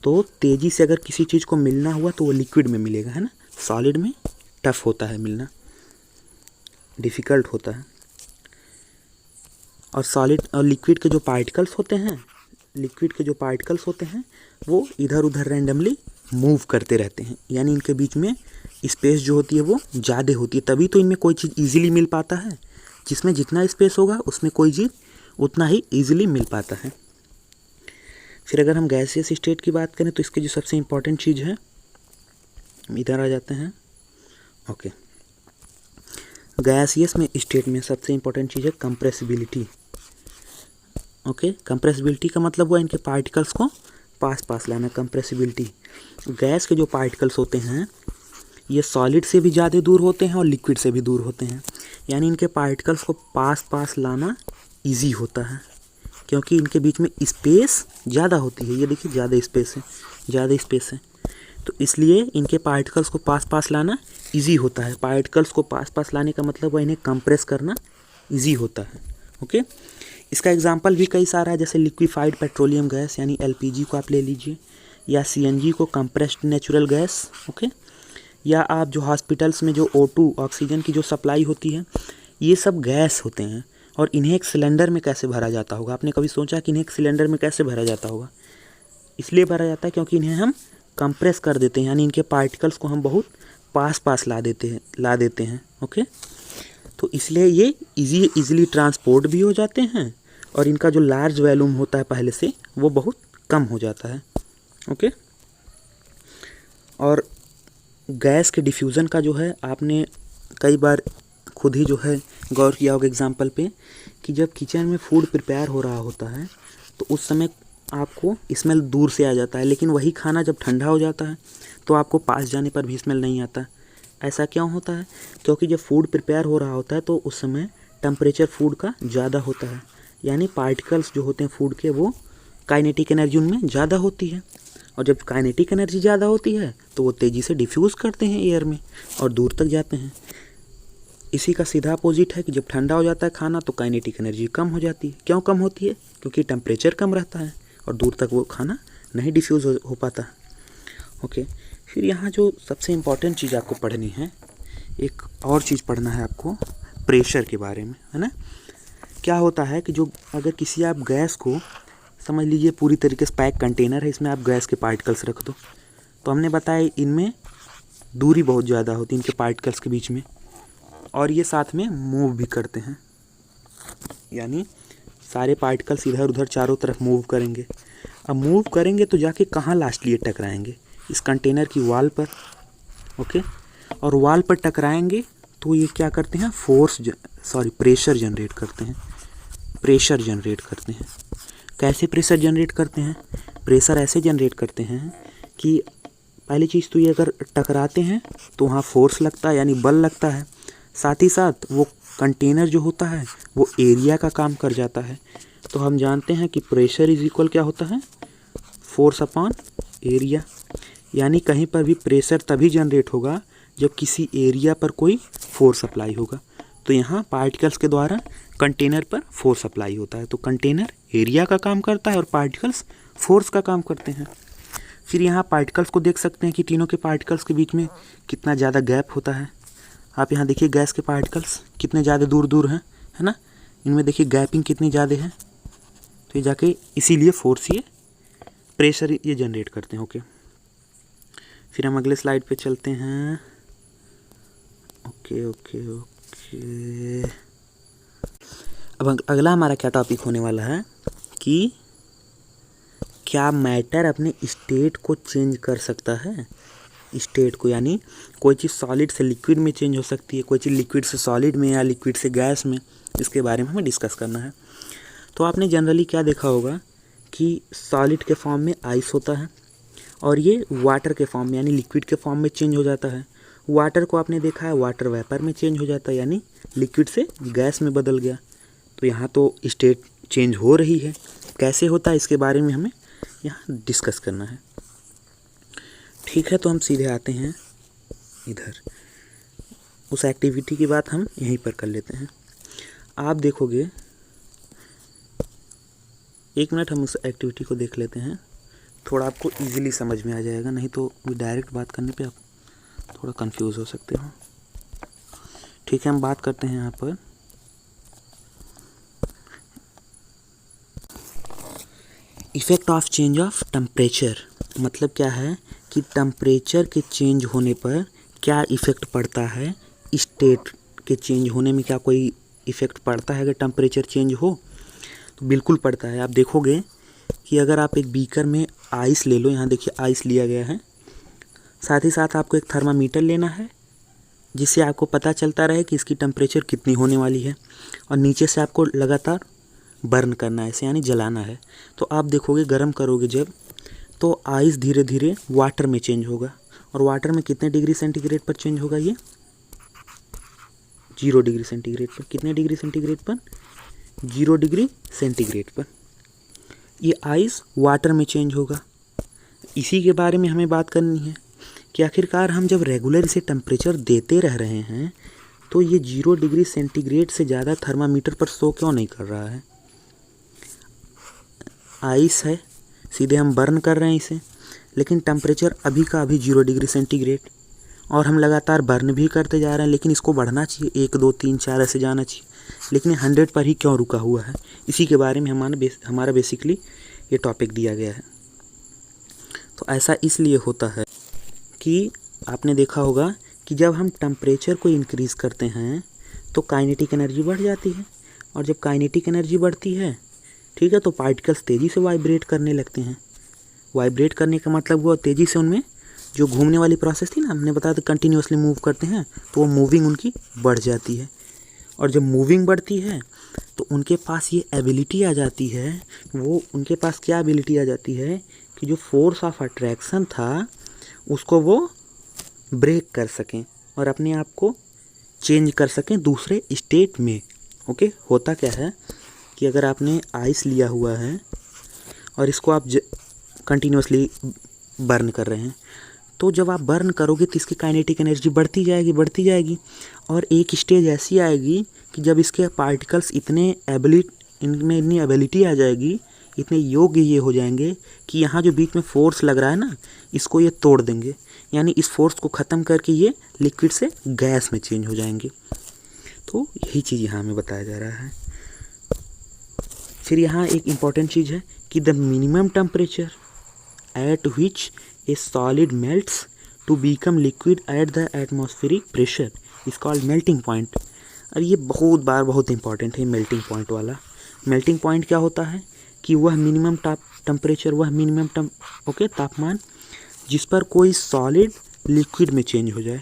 तो तेज़ी से अगर किसी चीज़ को मिलना हुआ तो वो लिक्विड में मिलेगा, है ना, सॉलिड में टफ होता है मिलना, डिफ़िकल्ट होता है। और सॉलिड और लिक्विड के जो पार्टिकल्स होते हैं, वो इधर उधर रैंडमली मूव करते रहते हैं, यानी इनके बीच में स्पेस जो होती है वो ज़्यादा होती है, तभी तो इनमें कोई चीज़ ईजिली मिल पाता है। जिसमें जितना स्पेस होगा उसमें कोई चीज़ उतना ही ईजिली मिल पाता है। फिर अगर हम गैसियस स्टेट की बात करें तो इसकी जो सबसे इम्पॉर्टेंट चीज़ है, इधर आ जाते हैं। ओके, गैसियस में स्टेट में सबसे इम्पॉर्टेंट चीज़ है कंप्रेसिबिलिटी। ओके, कंप्रेसिबिलिटी का मतलब हुआ इनके पार्टिकल्स को पास लाना, कंप्रेसिबिलिटी। गैस के जो पार्टिकल्स होते हैं ये सॉलिड से भी ज़्यादा दूर होते हैं और लिक्विड से भी दूर होते हैं, यानी इनके पार्टिकल्स को पास लाना इजी होता है, क्योंकि इनके बीच में स्पेस ज़्यादा होती है। ये देखिए ज़्यादा स्पेस है, तो इसलिए इनके पार्टिकल्स को पास लाना इजी होता है। पार्टिकल्स को पास लाने का मतलब है इन्हें कंप्रेस करना इजी होता है। ओके, इसका एग्जांपल भी कई सारा है, जैसे लिक्विफाइड पेट्रोलियम गैस यानी LPG को आप ले लीजिए, या CNG को कंप्रेस्ड नेचुरल गैस। ओके, या आप जो हॉस्पिटल्स में जो O2 ऑक्सीजन की जो सप्लाई होती है, ये सब गैस होते हैं, और इन्हें एक सिलेंडर में कैसे भरा जाता होगा? आपने कभी सोचा कि इन्हें एक सिलेंडर में कैसे भरा जाता होगा? इसलिए भरा जाता है क्योंकि इन्हें हम कंप्रेस कर देते हैं, यानी इनके पार्टिकल्स को हम बहुत पास ला देते हैं। ओके, तो इसलिए ये इजीली ट्रांसपोर्ट भी हो जाते हैं, और इनका जो लार्ज वॉल्यूम होता है पहले से वो बहुत कम हो जाता है। ओके, और गैस के डिफ्यूज़न का जो है, आपने कई बार खुद ही जो है गौर किया होगा एग्जांपल पे, कि जब किचन में फूड प्रिपेयर हो रहा होता है तो उस समय आपको स्मेल दूर से आ जाता है, लेकिन वही खाना जब ठंडा हो जाता है तो आपको पास जाने पर भी स्मेल नहीं आता। ऐसा क्यों होता है? क्योंकि जब फूड प्रिपेयर हो रहा होता है तो उस समय टेम्परेचर फूड का ज़्यादा होता है, यानी पार्टिकल्स जो होते हैं फूड के, वो काइनेटिक एनर्जी उनमें ज़्यादा होती है, और जब काइनेटिक एनर्जी ज़्यादा होती है तो वो तेज़ी से डिफ्यूज़ करते हैं एयर में और दूर तक जाते हैं। इसी का सीधा अपोजिट है कि जब ठंडा हो जाता है खाना तो काइनेटिक एनर्जी कम हो जाती है। क्यों कम होती है? क्योंकि टेम्परेचर कम रहता है और दूर तक वो खाना नहीं डिफ्यूज़ हो पाता। ओके, फिर यहाँ जो सबसे इम्पॉर्टेंट चीज़ आपको पढ़नी है एक और चीज़ पढ़ना है आपको प्रेशर के बारे में, है ना। क्या होता है कि जो अगर किसी आप गैस को समझ लीजिए पूरी तरीके से पैक कंटेनर है, इसमें आप गैस के पार्टिकल्स रख दो, तो हमने बताया इनमें दूरी बहुत ज़्यादा होती है इनके पार्टिकल्स के बीच में, और ये साथ में मूव भी करते हैं, यानी सारे पार्टिकल्स इधर उधर चारों तरफ मूव करेंगे। अब मूव करेंगे तो जाके कहाँ लास्टली ये टकराएंगे, इस कंटेनर की वॉल पर, ओके। और वॉल पर टकराएंगे तो ये क्या करते हैं, प्रेशर जनरेट करते हैं। प्रेशर जनरेट करते हैं, कैसे प्रेशर जनरेट करते हैं? प्रेशर ऐसे जनरेट करते हैं कि पहली चीज़ तो ये अगर टकराते हैं तो वहाँ फोर्स लगता है, यानी बल लगता है। साथ ही साथ वो कंटेनर जो होता है वो एरिया का काम कर जाता है। तो हम जानते हैं कि प्रेशर इज इक्वल क्या होता है, फोर्स अपॉन एरिया। यानी कहीं पर भी प्रेशर तभी जनरेट होगा जब किसी एरिया पर कोई फोर्स अप्लाई होगा। तो यहाँ पार्टिकल्स के द्वारा कंटेनर पर फोर्स अप्लाई होता है, तो कंटेनर एरिया का काम करता है और पार्टिकल्स फोर्स का काम करते हैं। फिर यहाँ पार्टिकल्स को देख सकते हैं कि तीनों के पार्टिकल्स के बीच में कितना ज़्यादा गैप होता है। आप यहाँ देखिए गैस के पार्टिकल्स कितने ज़्यादा दूर दूर हैं, है ना। इनमें देखिए गैपिंग कितनी ज़्यादा है, तो ये जाके इसीलिए फोर्स ये प्रेशर ये जनरेट करते हैं, ओके। फिर हम अगले स्लाइड पे चलते हैं, ओके ओके ओके। अब अगला हमारा क्या टॉपिक होने वाला है कि क्या मैटर अपने स्टेट को चेंज कर सकता है। स्टेट को यानी कोई चीज़ सॉलिड से लिक्विड में चेंज हो सकती है, कोई चीज़ लिक्विड से सॉलिड में या लिक्विड से गैस में, इसके बारे में हमें डिस्कस करना है। तो आपने जनरली क्या देखा होगा कि सॉलिड के फॉर्म में आइस होता है और ये वाटर के फॉर्म में यानी लिक्विड के फॉर्म में चेंज हो जाता है। वाटर को आपने देखा है वाटर वेपर में चेंज हो जाता है, यानी लिक्विड से गैस में बदल गया। तो यहाँ तो स्टेट चेंज हो रही है, कैसे होता है इसके बारे में हमें यहाँ डिस्कस करना है। ठीक है, तो हम सीधे आते हैं इधर, उस एक्टिविटी की बात हम यहीं पर कर लेते हैं। आप देखोगे, एक मिनट हम उस एक्टिविटी को देख लेते हैं, थोड़ा आपको इजीली समझ में आ जाएगा, नहीं तो डायरेक्ट बात करने पे आप थोड़ा कंफ्यूज हो सकते हो। ठीक है, हम बात करते हैं यहाँ पर effect of change of temperature. मतलब क्या है कि टेम्परेचर के चेंज होने पर क्या इफ़ेक्ट पड़ता है, स्टेट के चेंज होने में क्या कोई इफ़ेक्ट पड़ता है अगर टेम्परेचर चेंज हो? तो बिल्कुल पड़ता है। आप देखोगे कि अगर आप एक बीकर में आइस ले लो, यहाँ देखिए आइस लिया गया है, साथ ही साथ आपको एक थर्मामीटर लेना है जिससे आपको पता चलता रहे कि इसकी टेम्परेचर कितनी होने वाली है, और नीचे से आपको लगातार बर्न करना है, ऐसे यानी जलाना है। तो आप देखोगे गर्म करोगे जब, तो आइस धीरे धीरे वाटर में चेंज होगा, और वाटर में कितने डिग्री सेंटीग्रेड पर चेंज होगा, ये 0 डिग्री सेंटीग्रेड पर। कितने डिग्री सेंटीग्रेड पर? 0 डिग्री सेंटीग्रेड पर ये आइस वाटर में चेंज होगा। इसी के बारे में हमें बात करनी है कि आखिरकार हम जब रेगुलर इसे टेम्परेचर देते रह रहे हैं तो ये 0 डिग्री सेंटीग्रेड से ज़्यादा थर्मामीटर पर शो क्यों नहीं कर रहा है। आइस है, सीधे हम बर्न कर रहे हैं इसे, लेकिन टेम्परेचर अभी का अभी 0 डिग्री सेंटीग्रेड, और हम लगातार बर्न भी करते जा रहे हैं, लेकिन इसको बढ़ना चाहिए, 1 2 3 4 ऐसे जाना चाहिए, लेकिन 100 पर ही क्यों रुका हुआ है। इसी के बारे में हमारा बेसिकली ये टॉपिक दिया गया है। तो ऐसा इसलिए होता है कि आपने देखा होगा कि जब हम टेम्परेचर को इंक्रीज़ करते हैं तो काइनेटिक एनर्जी बढ़ जाती है, और जब काइनेटिक एनर्जी बढ़ती है, ठीक है, तो पार्टिकल्स तेज़ी से वाइब्रेट करने लगते हैं। वाइब्रेट करने का मतलब हुआ तेज़ी से उनमें जो घूमने वाली प्रोसेस थी ना, हमने बताया था कंटिन्यूसली मूव करते हैं, तो वो मूविंग उनकी बढ़ जाती है, और जब मूविंग बढ़ती है तो उनके पास ये एबिलिटी आ जाती है, उनके पास क्या एबिलिटी आ जाती है कि जो फोर्स ऑफ अट्रैक्शन था उसको वो ब्रेक कर सकें और अपने आप को चेंज कर सकें दूसरे स्टेट में। ओके, होता क्या है कि अगर आपने आइस लिया हुआ है और इसको आप कंटिन्यूसली बर्न कर रहे हैं, तो जब आप बर्न करोगे तो इसकी काइनेटिक एनर्जी बढ़ती जाएगी, और एक स्टेज ऐसी आएगी कि जब इसके पार्टिकल्स इनमें इतनी एबिलिटी आ जाएगी इतने योग्य ये हो जाएंगे कि यहाँ जो बीच में फोर्स लग रहा है ना, इसको ये तोड़ देंगे, यानी इस फोर्स को ख़त्म करके ये लिक्विड से गैस में चेंज हो जाएंगे। तो यही चीज़ यहाँ हमें बताया जा रहा है। फिर यहाँ एक इम्पॉर्टेंट चीज़ है कि the minimum temperature at which a solid melts to become liquid at the atmospheric pressure is called melting point. और ये बहुत इंपॉर्टेंट है मेल्टिंग पॉइंट वाला। मेल्टिंग पॉइंट क्या होता है कि वह मिनिमम टेम्परेचर, वह मिनिमम तापमान जिस पर कोई सॉलिड लिक्विड में चेंज हो जाए।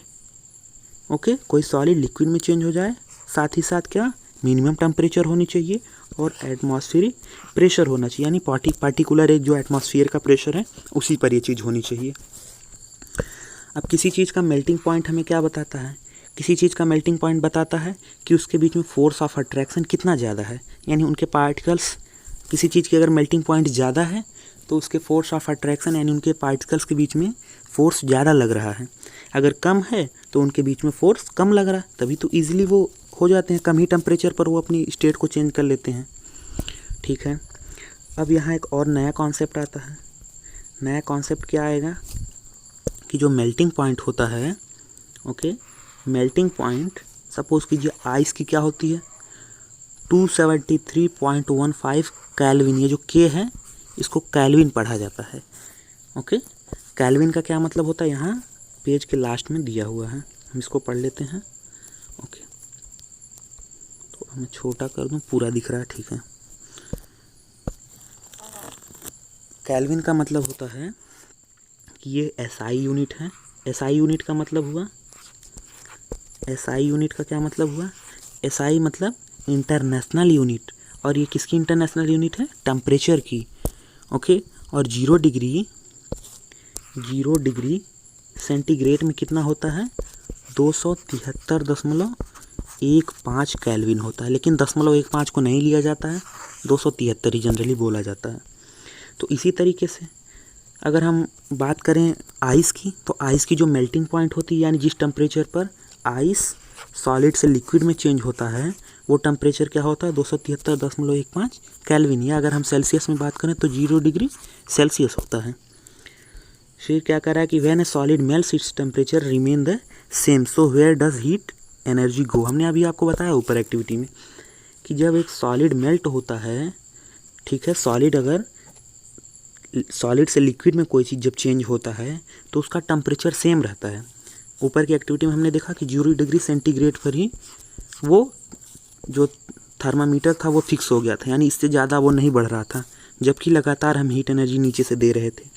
कोई सॉलिड लिक्विड में चेंज हो जाए, साथ ही साथ क्या मिनिमम टेम्परेचर होनी चाहिए और एटमॉस्फेरिक प्रेशर होना चाहिए, यानी पार्टिकुलर एक जो एटमॉस्फेयर का प्रेशर है उसी पर ये चीज़ होनी चाहिए। अब किसी चीज़ का मेल्टिंग पॉइंट हमें क्या बताता है? किसी चीज़ का मेल्टिंग पॉइंट बताता है कि उसके बीच में फोर्स ऑफ अट्रैक्शन कितना ज़्यादा है, यानी उनके पार्टिकल्स, किसी चीज़ की अगर मेल्टिंग पॉइंट ज़्यादा है तो उसके फोर्स ऑफ अट्रैक्शन यानी उनके पार्टिकल्स के बीच में फोर्स ज़्यादा लग रहा है। अगर कम है तो उनके बीच में फोर्स कम लग रहा है, तभी तो ईजिली वो हो जाते हैं, कम ही टेम्परेचर पर वो अपनी स्टेट को चेंज कर लेते हैं। ठीक है, अब यहाँ एक और नया कॉन्सेप्ट आता है। नया कॉन्सेप्ट क्या आएगा कि जो मेल्टिंग पॉइंट होता है, मेल्टिंग पॉइंट सपोज़ कीजिए आइस की क्या होती है 273.15 केल्विन। ये जो के है इसको केल्विन पढ़ा जाता है। केल्विन का क्या मतलब होता है, यहाँ पेज के लास्ट में दिया हुआ है, हम इसको पढ़ लेते हैं। तो मैं छोटा कर दूँ, पूरा दिख रहा है, ठीक है। केल्विन का मतलब होता है कि ये एसआई यूनिट है। एसआई यूनिट का मतलब हुआ, एसआई यूनिट का क्या मतलब हुआ, एसआई मतलब इंटरनेशनल यूनिट, और ये किसकी इंटरनेशनल यूनिट है, टेम्परेचर की। और 0 डिग्री सेंटीग्रेड में कितना होता है 273.15 केल्विन होता है, लेकिन 0.15 को नहीं लिया जाता है, 273 ही जनरली बोला जाता है। तो इसी तरीके से अगर हम बात करें आइस की, तो आइस की जो मेल्टिंग पॉइंट होती है, यानी जिस टेम्परेचर पर आइस सॉलिड से लिक्विड में चेंज होता है, वो टेम्परेचर क्या होता है 273.15 केल्विन। या अगर हम सेल्सियस में बात करें तो 0 डिग्री सेल्सियस होता है। फिर क्या कह रहा है कि when a solid melts its temperature remain the same, so where does heat energy go. हमने अभी आपको बताया ऊपर एक्टिविटी में कि जब एक सॉलिड मेल्ट होता है, ठीक है, सॉलिड से लिक्विड में कोई चीज़ जब चेंज होता है तो उसका टेम्परेचर सेम रहता है। ऊपर की एक्टिविटी में हमने देखा कि 0 डिग्री सेंटीग्रेड पर ही वो जो थर्मामीटर था वो फिक्स हो गया था, यानी इससे ज़्यादा वो नहीं बढ़ रहा था, जबकि लगातार हम हीट एनर्जी नीचे से दे रहे थे।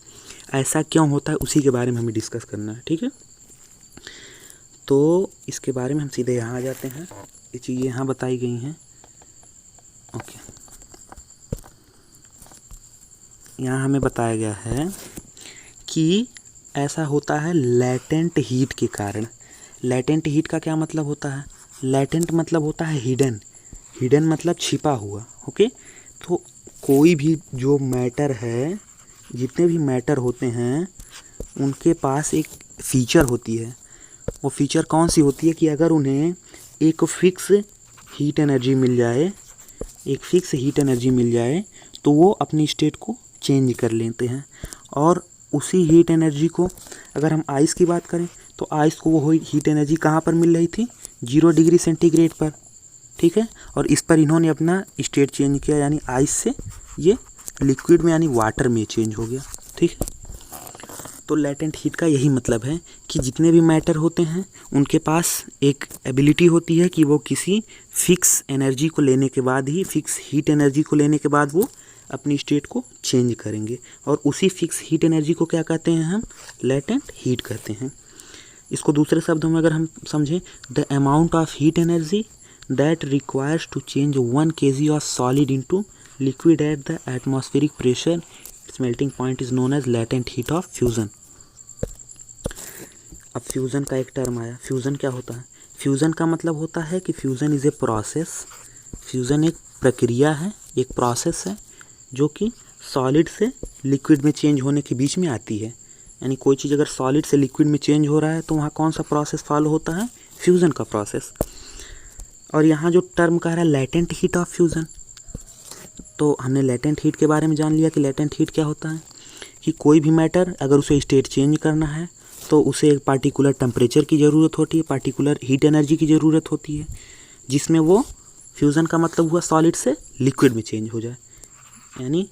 ऐसा क्यों होता है उसी के बारे में हमें डिस्कस करना है। ठीक है, तो इसके बारे में हम सीधे यहाँ आ जाते हैं। ये चीज़ें यहाँ बताई गई हैं। यहाँ हमें बताया गया है कि ऐसा होता है लेटेंट हीट के कारण। लेटेंट हीट का क्या मतलब होता है, लेटेंट मतलब होता है हिडन, हिडन मतलब छिपा हुआ। तो कोई भी जो मैटर है, जितने भी मैटर होते हैं उनके पास एक फ़ीचर होती है। वो फीचर कौन सी होती है कि अगर उन्हें एक फ़िक्स हीट एनर्जी मिल जाए, तो वो अपनी स्टेट को चेंज कर लेते हैं। और उसी हीट एनर्जी को अगर हम आइस की बात करें तो आइस को वो हीट एनर्जी कहाँ पर मिल रही थी 0 डिग्री सेंटीग्रेड पर। ठीक है, और इस पर इन्होंने अपना स्टेट चेंज किया, यानी आइस से ये लिक्विड में यानी वाटर में चेंज हो गया। ठीक है, तो लेटेंट हीट का यही मतलब है कि जितने भी मैटर होते हैं उनके पास एक एबिलिटी होती है कि वो किसी फिक्स एनर्जी को लेने के बाद ही, फिक्स हीट एनर्जी को लेने के बाद वो अपनी स्टेट को चेंज करेंगे। और उसी फिक्स हीट एनर्जी को क्या कहते हैं हम, लेटेंट हीट कहते हैं। इसको दूसरे शब्दों में अगर हम समझें, the amount of heat energy that requires to change 1 kg of solid into liquid at the atmospheric pressure, it's melting point is known as latent heat of fusion. अब फ्यूज़न का एक टर्म आया। फ्यूज़न क्या होता है, fusion का मतलब होता है कि fusion is a process. Fusion एक प्रक्रिया है, एक प्रोसेस है जो कि सॉलिड से लिक्विड में चेंज होने के बीच में आती है। यानी कोई चीज़ अगर सॉलिड से लिक्विड में चेंज हो रहा है तो वहाँ कौन सा प्रोसेस फॉलो होता है, फ्यूज़न का प्रोसेस। और यहाँ जो टर्म कह रहा है लेटेंट हीट ऑफ फ्यूज़न, तो हमने लेटेंट हीट के बारे में जान लिया कि लेटेंट हीट क्या होता है, कि कोई भी मैटर अगर उसे स्टेट चेंज करना है तो उसे एक पार्टिकुलर टेम्परेचर की ज़रूरत होती है, पार्टिकुलर हीट एनर्जी की ज़रूरत होती है, जिसमें वो फ्यूज़न का मतलब हुआ सॉलिड से लिक्विड में चेंज हो जाए। यानी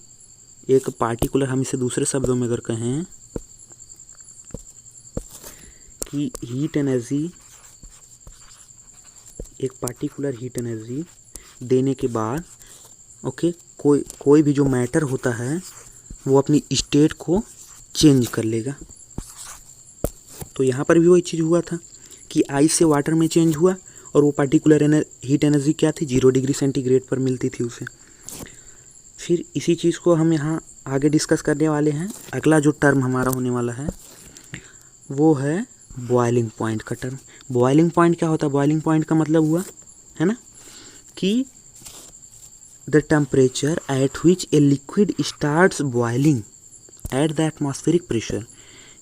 एक पार्टिकुलर, हम इसे दूसरे शब्दों में अगर कहें कि हीट एनर्जी, एक पार्टिकुलर हीट एनर्जी देने के बाद कोई भी जो मैटर होता है वो अपनी स्टेट को चेंज कर लेगा। तो यहाँ पर भी वही चीज़ हुआ था कि आइस से वाटर में चेंज हुआ और वो पार्टिकुलर हीट एनर्जी क्या थी, 0 डिग्री सेंटीग्रेड पर मिलती थी उसे। फिर इसी चीज़ को हम यहाँ आगे डिस्कस करने वाले हैं। अगला जो टर्म हमारा होने वाला है वो है बॉइलिंग पॉइंट का टर्म। बॉइलिंग पॉइंट क्या होता है? बॉइलिंग पॉइंट का मतलब हुआ है ना कि the temperature at which a liquid starts boiling eight the atmospheric pressure.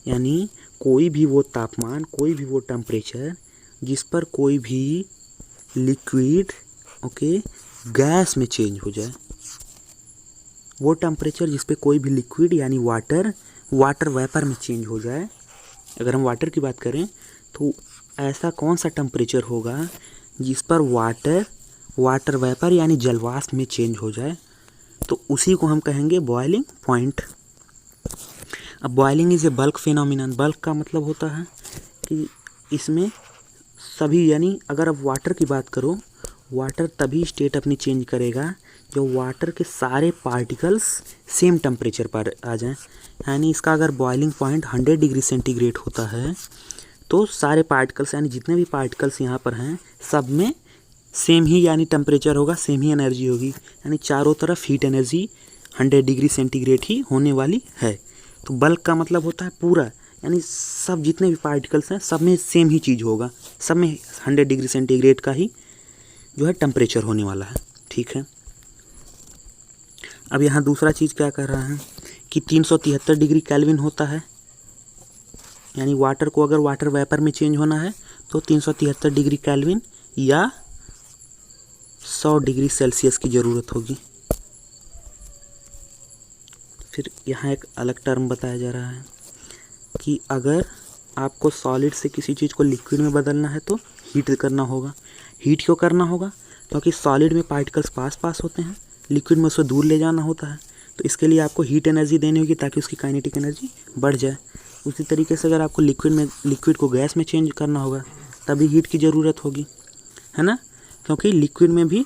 यानी कोई भी वो तापमान, कोई भी वो टेम्परेचर जिस पर कोई भी लिक्विड गैस में चेंज हो जाए, वो टेम्परेचर जिस पे कोई भी लिक्विड यानी वाटर वेपर में चेंज हो जाए। अगर हम वाटर की बात करें तो ऐसा कौन सा टेम्परेचर होगा जिस पर वाटर वेपर यानी जलवाष्प में चेंज हो जाए, तो उसी को हम कहेंगे बॉइलिंग पॉइंट। अब boiling is a bulk phenomenon. Bulk का मतलब होता है कि इसमें सभी, यानी अगर अब वाटर की बात करो, वाटर तभी स्टेट अपनी चेंज करेगा जो वाटर के सारे पार्टिकल्स सेम टेम्परेचर पर आ जाएं। यानी इसका अगर बॉइलिंग पॉइंट 100 डिग्री सेंटीग्रेड होता है तो सारे पार्टिकल्स, यानी जितने भी पार्टिकल्स यहाँ पर हैं, सब में सेम ही यानी टेम्परेचर होगा, सेम ही एनर्जी होगी। यानी चारों तरफ हीट एनर्जी 100 डिग्री सेंटीग्रेड ही होने वाली है। तो बल्क का मतलब होता है पूरा, यानी सब जितने भी पार्टिकल्स हैं सब में सेम ही चीज़ होगा, सब में 100 डिग्री सेंटीग्रेड का ही जो है टेम्परेचर होने वाला है। ठीक है। अब यहाँ दूसरा चीज़ क्या कर रहा है कि 373 डिग्री केल्विन होता है। यानी वाटर को अगर वाटर वेपर में चेंज होना है तो 373 डिग्री केल्विन या 100 डिग्री सेल्सियस की ज़रूरत होगी। फिर यहाँ एक अलग टर्म बताया जा रहा है कि अगर आपको सॉलिड से किसी चीज़ को लिक्विड में बदलना है तो हीट करना होगा। हीट क्यों करना होगा? क्योंकि सॉलिड में पार्टिकल्स पास होते हैं, लिक्विड में उसे दूर ले जाना होता है, तो इसके लिए आपको हीट एनर्जी देनी होगी ताकि उसकी काइनेटिक एनर्जी बढ़ जाए। उसी तरीके से अगर आपको लिक्विड को गैस में चेंज करना होगा तभी हीट की ज़रूरत होगी, है ना। क्योंकि लिक्विड में भी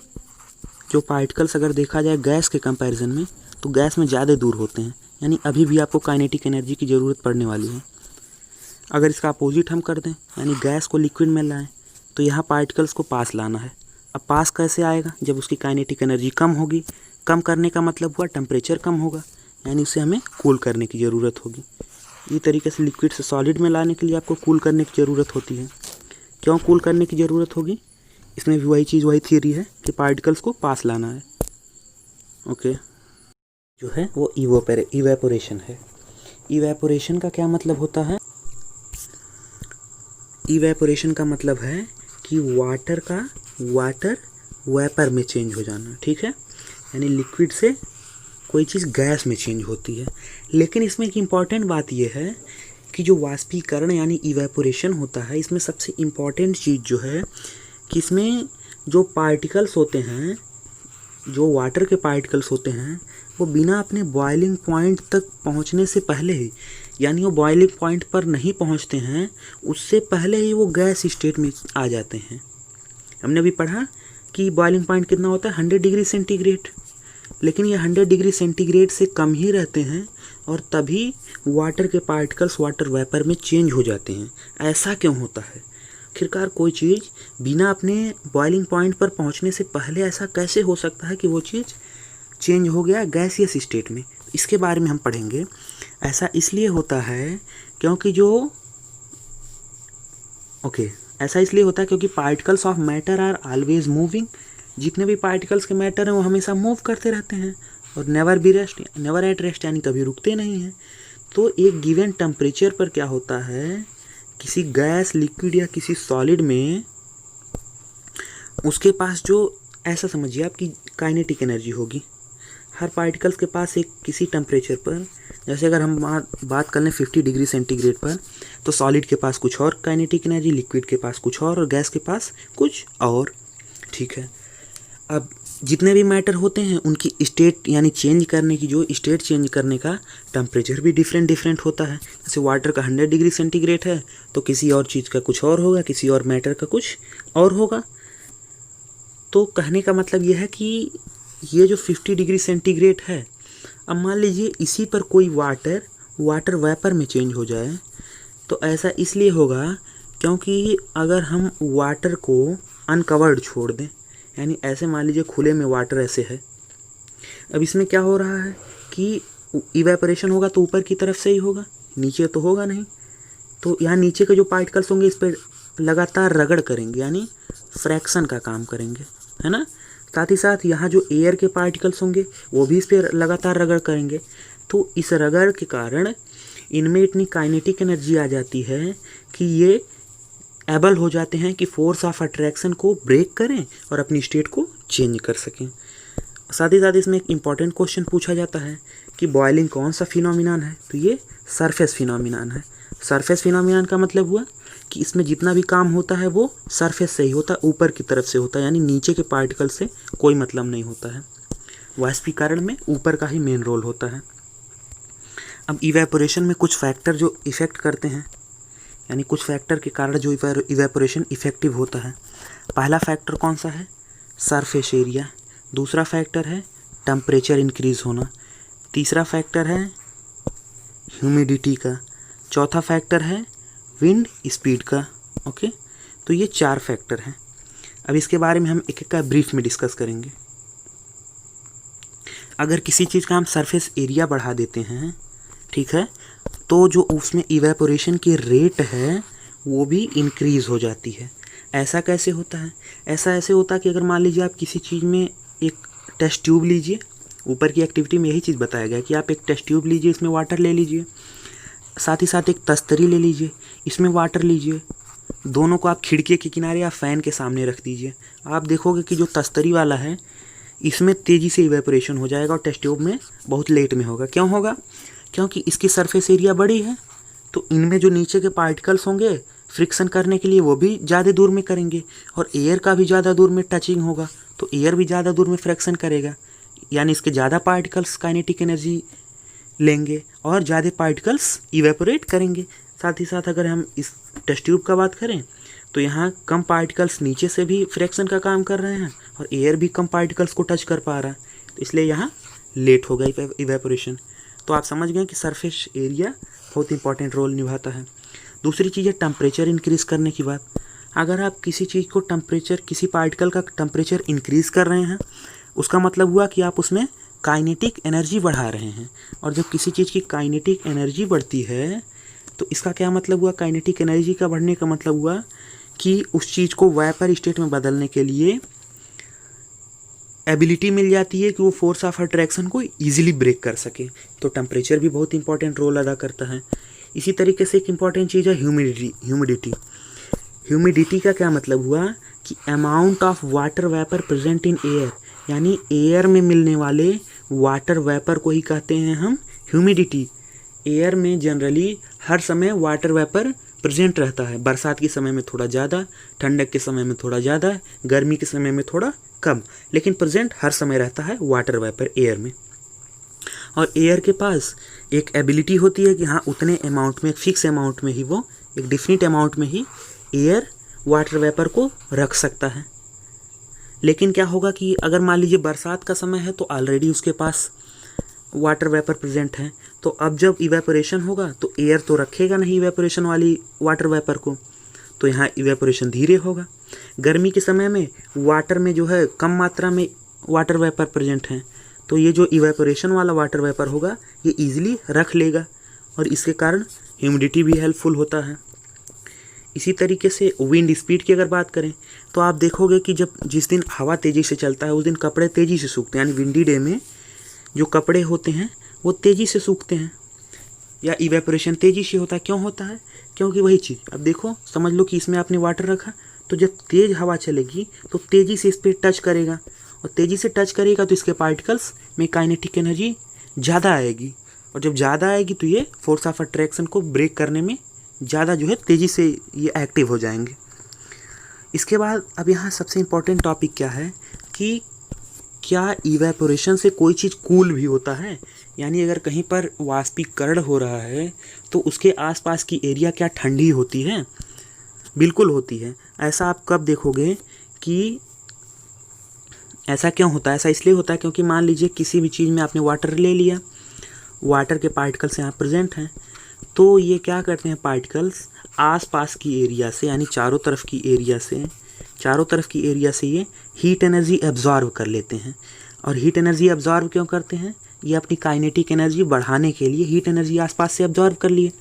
जो पार्टिकल्स अगर देखा जाए गैस के कंपैरिजन में तो गैस में ज़्यादा दूर होते हैं, यानी अभी भी आपको काइनेटिक एनर्जी की ज़रूरत पड़ने वाली है। अगर इसका अपोजिट हम कर दें, यानी गैस को लिक्विड में लाएं, तो यहाँ पार्टिकल्स को पास लाना है। अब पास कैसे आएगा? जब उसकी काइनेटिक एनर्जी कम होगी। कम करने का मतलब हुआ टेम्परेचर कम होगा, यानी उसे हमें कूल करने की ज़रूरत होगी। इस तरीके से लिक्विड से सॉलिड में लाने के लिए आपको कूल करने की ज़रूरत होती है। क्यों कूल करने की ज़रूरत होगी? इसमें भी वही चीज़, वही थियरी है कि पार्टिकल्स को पास लाना है। ओके, जो है वो इवेपोरेशन है। इवेपोरेशन का क्या मतलब होता है? इवेपोरेशन का मतलब है कि वाटर वेपर में चेंज हो जाना। ठीक है, यानी लिक्विड से कोई चीज़ गैस में चेंज होती है। लेकिन इसमें एक इम्पॉर्टेंट बात यह है कि जो वाष्पीकरण यानी इवेपोरेशन होता है, इसमें सबसे इम्पॉर्टेंट चीज़ जो है कि इसमें जो पार्टिकल्स होते हैं, जो वाटर के पार्टिकल्स होते हैं, वो बिना अपने बॉइलिंग पॉइंट तक पहुंचने से पहले ही, यानी वो बॉइलिंग पॉइंट पर नहीं पहुंचते हैं, उससे पहले ही वो गैस स्टेट में आ जाते हैं। हमने अभी पढ़ा कि बॉइलिंग पॉइंट कितना होता है, 100 डिग्री सेंटीग्रेड। लेकिन ये 100 डिग्री सेंटीग्रेड से कम ही रहते हैं और तभी वाटर के पार्टिकल्स वाटर वेपर में चेंज हो जाते हैं। ऐसा क्यों होता है? आखिरकार कोई चीज़ बिना अपने बॉइलिंग पॉइंट पर पहुंचने से पहले ऐसा कैसे हो सकता है कि वो चीज़ चेंज हो गया गैसियस स्टेट में? इसके बारे में हम पढ़ेंगे। ऐसा इसलिए होता है क्योंकि ऐसा इसलिए होता है क्योंकि particles of matter are always moving. जितने भी पार्टिकल्स के मैटर हैं वो हमेशा मूव करते रहते हैं और नेवर एट रेस्ट, यानी कभी रुकते नहीं हैं। तो एक गिवन टेम्परेचर पर क्या होता है, किसी गैस, लिक्विड या किसी सॉलिड में उसके पास जो, ऐसा समझिए आपकी काइनेटिक एनर्जी होगी, हर पार्टिकल्स के पास एक किसी टेम्परेचर पर, जैसे अगर हम बात कर लें 50 डिग्री सेंटीग्रेड पर, तो सॉलिड के पास कुछ और काइनेटिक एनर्जी, लिक्विड के पास कुछ और गैस के पास कुछ और। ठीक है, अब जितने भी मैटर होते हैं उनकी स्टेट यानी चेंज करने की, जो स्टेट चेंज करने का टेम्परेचर भी डिफरेंट होता है। जैसे वाटर का 100 डिग्री सेंटीग्रेड है तो किसी और चीज़ का कुछ और होगा, किसी और मैटर का कुछ और होगा। तो कहने का मतलब यह है कि ये जो 50 डिग्री सेंटीग्रेड है, अब मान लीजिए इसी पर कोई वाटर वेपर में चेंज हो जाए, तो ऐसा इसलिए होगा क्योंकि अगर हम वाटर को अनकवर्ड छोड़ दें, यानी ऐसे मान लीजिए खुले में वाटर ऐसे है, अब इसमें क्या हो रहा है कि इवेपोरेशन होगा तो ऊपर की तरफ से ही होगा, नीचे तो होगा नहीं। तो यहाँ नीचे के जो पार्टिकल्स होंगे इस पर लगातार रगड़ करेंगे, यानी फ्रैक्शन का काम करेंगे, है ना। साथ ही साथ यहाँ जो एयर के पार्टिकल्स होंगे वो भी इस पर लगातार रगड़ करेंगे। तो इस रगड़ के कारण इनमें इतनी काइनेटिक एनर्जी आ जाती है कि ये एबल हो जाते हैं कि फोर्स ऑफ अट्रैक्शन को ब्रेक करें और अपनी स्टेट को चेंज कर सकें। साथ ही साथ इसमें एक इम्पॉर्टेंट क्वेश्चन पूछा जाता है कि बॉइलिंग कौन सा फिनोमिनन है, तो ये सरफेस फिनोमिनन है। सरफेस फिनोमिनन का मतलब हुआ कि इसमें जितना भी काम होता है वो सरफेस से ही होता है, ऊपर की तरफ से होता है, यानी नीचे के पार्टिकल से कोई मतलब नहीं होता है। वाष्पीकरण में ऊपर का ही मेन रोल होता है। अब इवेपोरेशन में कुछ फैक्टर जो इफ़ेक्ट करते हैं, यानी कुछ फैक्टर के कारण जो इवेपोरेशन इफ़ेक्टिव होता है। पहला फैक्टर कौन सा है? Surface area. दूसरा फैक्टर है टेम्परेचर इंक्रीज़ होना। तीसरा फैक्टर है ह्यूमिडिटी का। चौथा फैक्टर है विंड स्पीड का। ओके, तो ये 4 फैक्टर हैं। अब इसके बारे में हम एक एक का ब्रीफ में डिस्कस करेंगे। अगर किसी चीज़ का हम सरफेस एरिया बढ़ा देते हैं, ठीक है, तो जो उसमें इवेपोरेशन की रेट है वो भी इंक्रीज़ हो जाती है। ऐसा कैसे होता है? ऐसा ऐसे होता है कि अगर मान लीजिए आप किसी चीज़ में एक टेस्ट ट्यूब लीजिए, ऊपर की एक्टिविटी में यही चीज़ बताया गया कि आप एक टेस्ट ट्यूब लीजिए, इसमें वाटर ले लीजिए, साथ ही साथ एक तस्तरी ले लीजिए, इसमें वाटर लीजिए, दोनों को आप खिड़की के किनारे या फ़ैन के सामने रख दीजिए। आप देखोगे कि जो तस्तरी वाला है इसमें तेज़ी से इवेपोरेशन हो जाएगा और टेस्ट ट्यूब में बहुत लेट में होगा। क्यों होगा? क्योंकि इसकी सरफेस एरिया बड़ी है, तो इनमें जो नीचे के पार्टिकल्स होंगे फ्रिक्शन करने के लिए वो भी ज़्यादा दूर में करेंगे, और एयर का भी ज़्यादा दूर में टचिंग होगा, तो एयर भी ज़्यादा दूर में फ्रिक्शन करेगा, यानी इसके ज़्यादा पार्टिकल्स काइनेटिक एनर्जी लेंगे और ज़्यादा पार्टिकल्स इवेपोरेट करेंगे। साथ ही साथ अगर हम इस टेस्ट ट्यूब का बात करें तो यहाँ कम पार्टिकल्स नीचे से भी फ्रैक्शन का काम कर रहे हैं और एयर भी कम पार्टिकल्स को टच कर पा रहा है, तो इसलिए यहाँ लेट होगा इवेपोरेशन। तो आप समझ गए कि सरफेस एरिया बहुत इंपॉर्टेंट रोल निभाता है। दूसरी चीज़ है टेम्परेचर इंक्रीज़ करने की बात। अगर आप किसी चीज़ को टेम्परेचर, किसी पार्टिकल का टेम्परेचर इंक्रीज़ कर रहे हैं, उसका मतलब हुआ कि आप उसमें काइनेटिक एनर्जी बढ़ा रहे हैं। और जब किसी चीज़ की काइनेटिक एनर्जी बढ़ती है तो इसका क्या मतलब हुआ? काइनेटिक एनर्जी का बढ़ने का मतलब हुआ कि उस चीज़ को वेपर स्टेट में बदलने के लिए एबिलिटी मिल जाती है कि वो फोर्स ऑफ अट्रैक्शन को ईजिली ब्रेक कर सके। तो टेम्परेचर भी बहुत इंपॉर्टेंट रोल अदा करता है। इसी तरीके से एक इम्पॉर्टेंट चीज़ है ह्यूमिडिटी। ह्यूमिडिटी का क्या मतलब हुआ कि amount of water vapour present in air, यानी एयर में मिलने वाले वाटर वेपर को ही कहते हैं हम ह्यूमिडिटी। एयर में जनरली हर समय वाटर वेपर प्रेजेंट रहता है। बरसात के समय में थोड़ा ज़्यादा, ठंडक के समय में थोड़ा ज़्यादा, गर्मी के समय में थोड़ा कम, लेकिन प्रेजेंट हर समय रहता है वाटर वेपर एयर में। और एयर के पास एक एबिलिटी होती है कि हाँ उतने अमाउंट में, एक फिक्स अमाउंट में ही, वो एक डिफिनिट अमाउंट में ही एयर वाटर वेपर को रख सकता है। लेकिन क्या होगा कि अगर मान लीजिए बरसात का समय है तो ऑलरेडी उसके पास वाटर वेपर प्रेजेंट है, तो अब जब इवेपोरेशन होगा तो एयर तो रखेगा नहीं इवेपोरेशन वाली वाटर वेपर को, तो यहाँ इवेपोरेशन धीरे होगा। गर्मी के समय में वाटर में जो है कम मात्रा में वाटर वेपर प्रेजेंट हैं, तो ये जो इवेपोरेशन वाला वाटर वेपर होगा ये ईजिली रख लेगा और इसके कारण ह्यूमिडिटी भी हेल्पफुल होता है। इसी तरीके से विंड स्पीड की अगर बात करें तो आप देखोगे कि जब जिस दिन हवा तेज़ी से चलता है उस दिन कपड़े तेज़ी से सूखते हैं, यानी विंडी डे में जो कपड़े होते हैं वो तेज़ी से सूखते हैं या इवेपोरेशन तेज़ी से होता है। क्यों होता है? क्योंकि वही चीज़, अब देखो समझ लो कि इसमें आपने वाटर रखा, तो जब तेज़ हवा चलेगी तो तेज़ी से इस पर टच करेगा और तेज़ी से टच करेगा तो इसके पार्टिकल्स में काइनेटिक एनर्जी ज़्यादा आएगी, और जब ज़्यादा आएगी तो ये फोर्स ऑफ अट्रैक्शन को ब्रेक करने में ज़्यादा जो है तेज़ी से ये एक्टिव हो जाएंगे। इसके बाद अब यहाँ सबसे इम्पोर्टेंट टॉपिक क्या है कि क्या इवेपोरेशन से कोई चीज़ कूल भी होता है, यानी अगर कहीं पर वाष्पीकरण हो रहा है तो उसके आसपास की एरिया क्या ठंडी होती है? बिल्कुल होती है। ऐसा आप कब देखोगे कि ऐसा क्यों होता है? ऐसा इसलिए होता है क्योंकि मान लीजिए किसी भी चीज़ में आपने वाटर ले लिया, वाटर के पार्टिकल्स यहाँ प्रेजेंट हैं, तो ये क्या करते हैं पार्टिकल्स आसपास की एरिया से, यानी चारों तरफ की एरिया से ये हीट एनर्जी एब्जॉर्व कर लेते हैं। और हीट एनर्जी एब्जॉर्व क्यों करते हैं? ये अपनी काइनेटिक एनर्जी बढ़ाने के लिए हीट एनर्जी आसपास से एब्जॉर्व कर लिए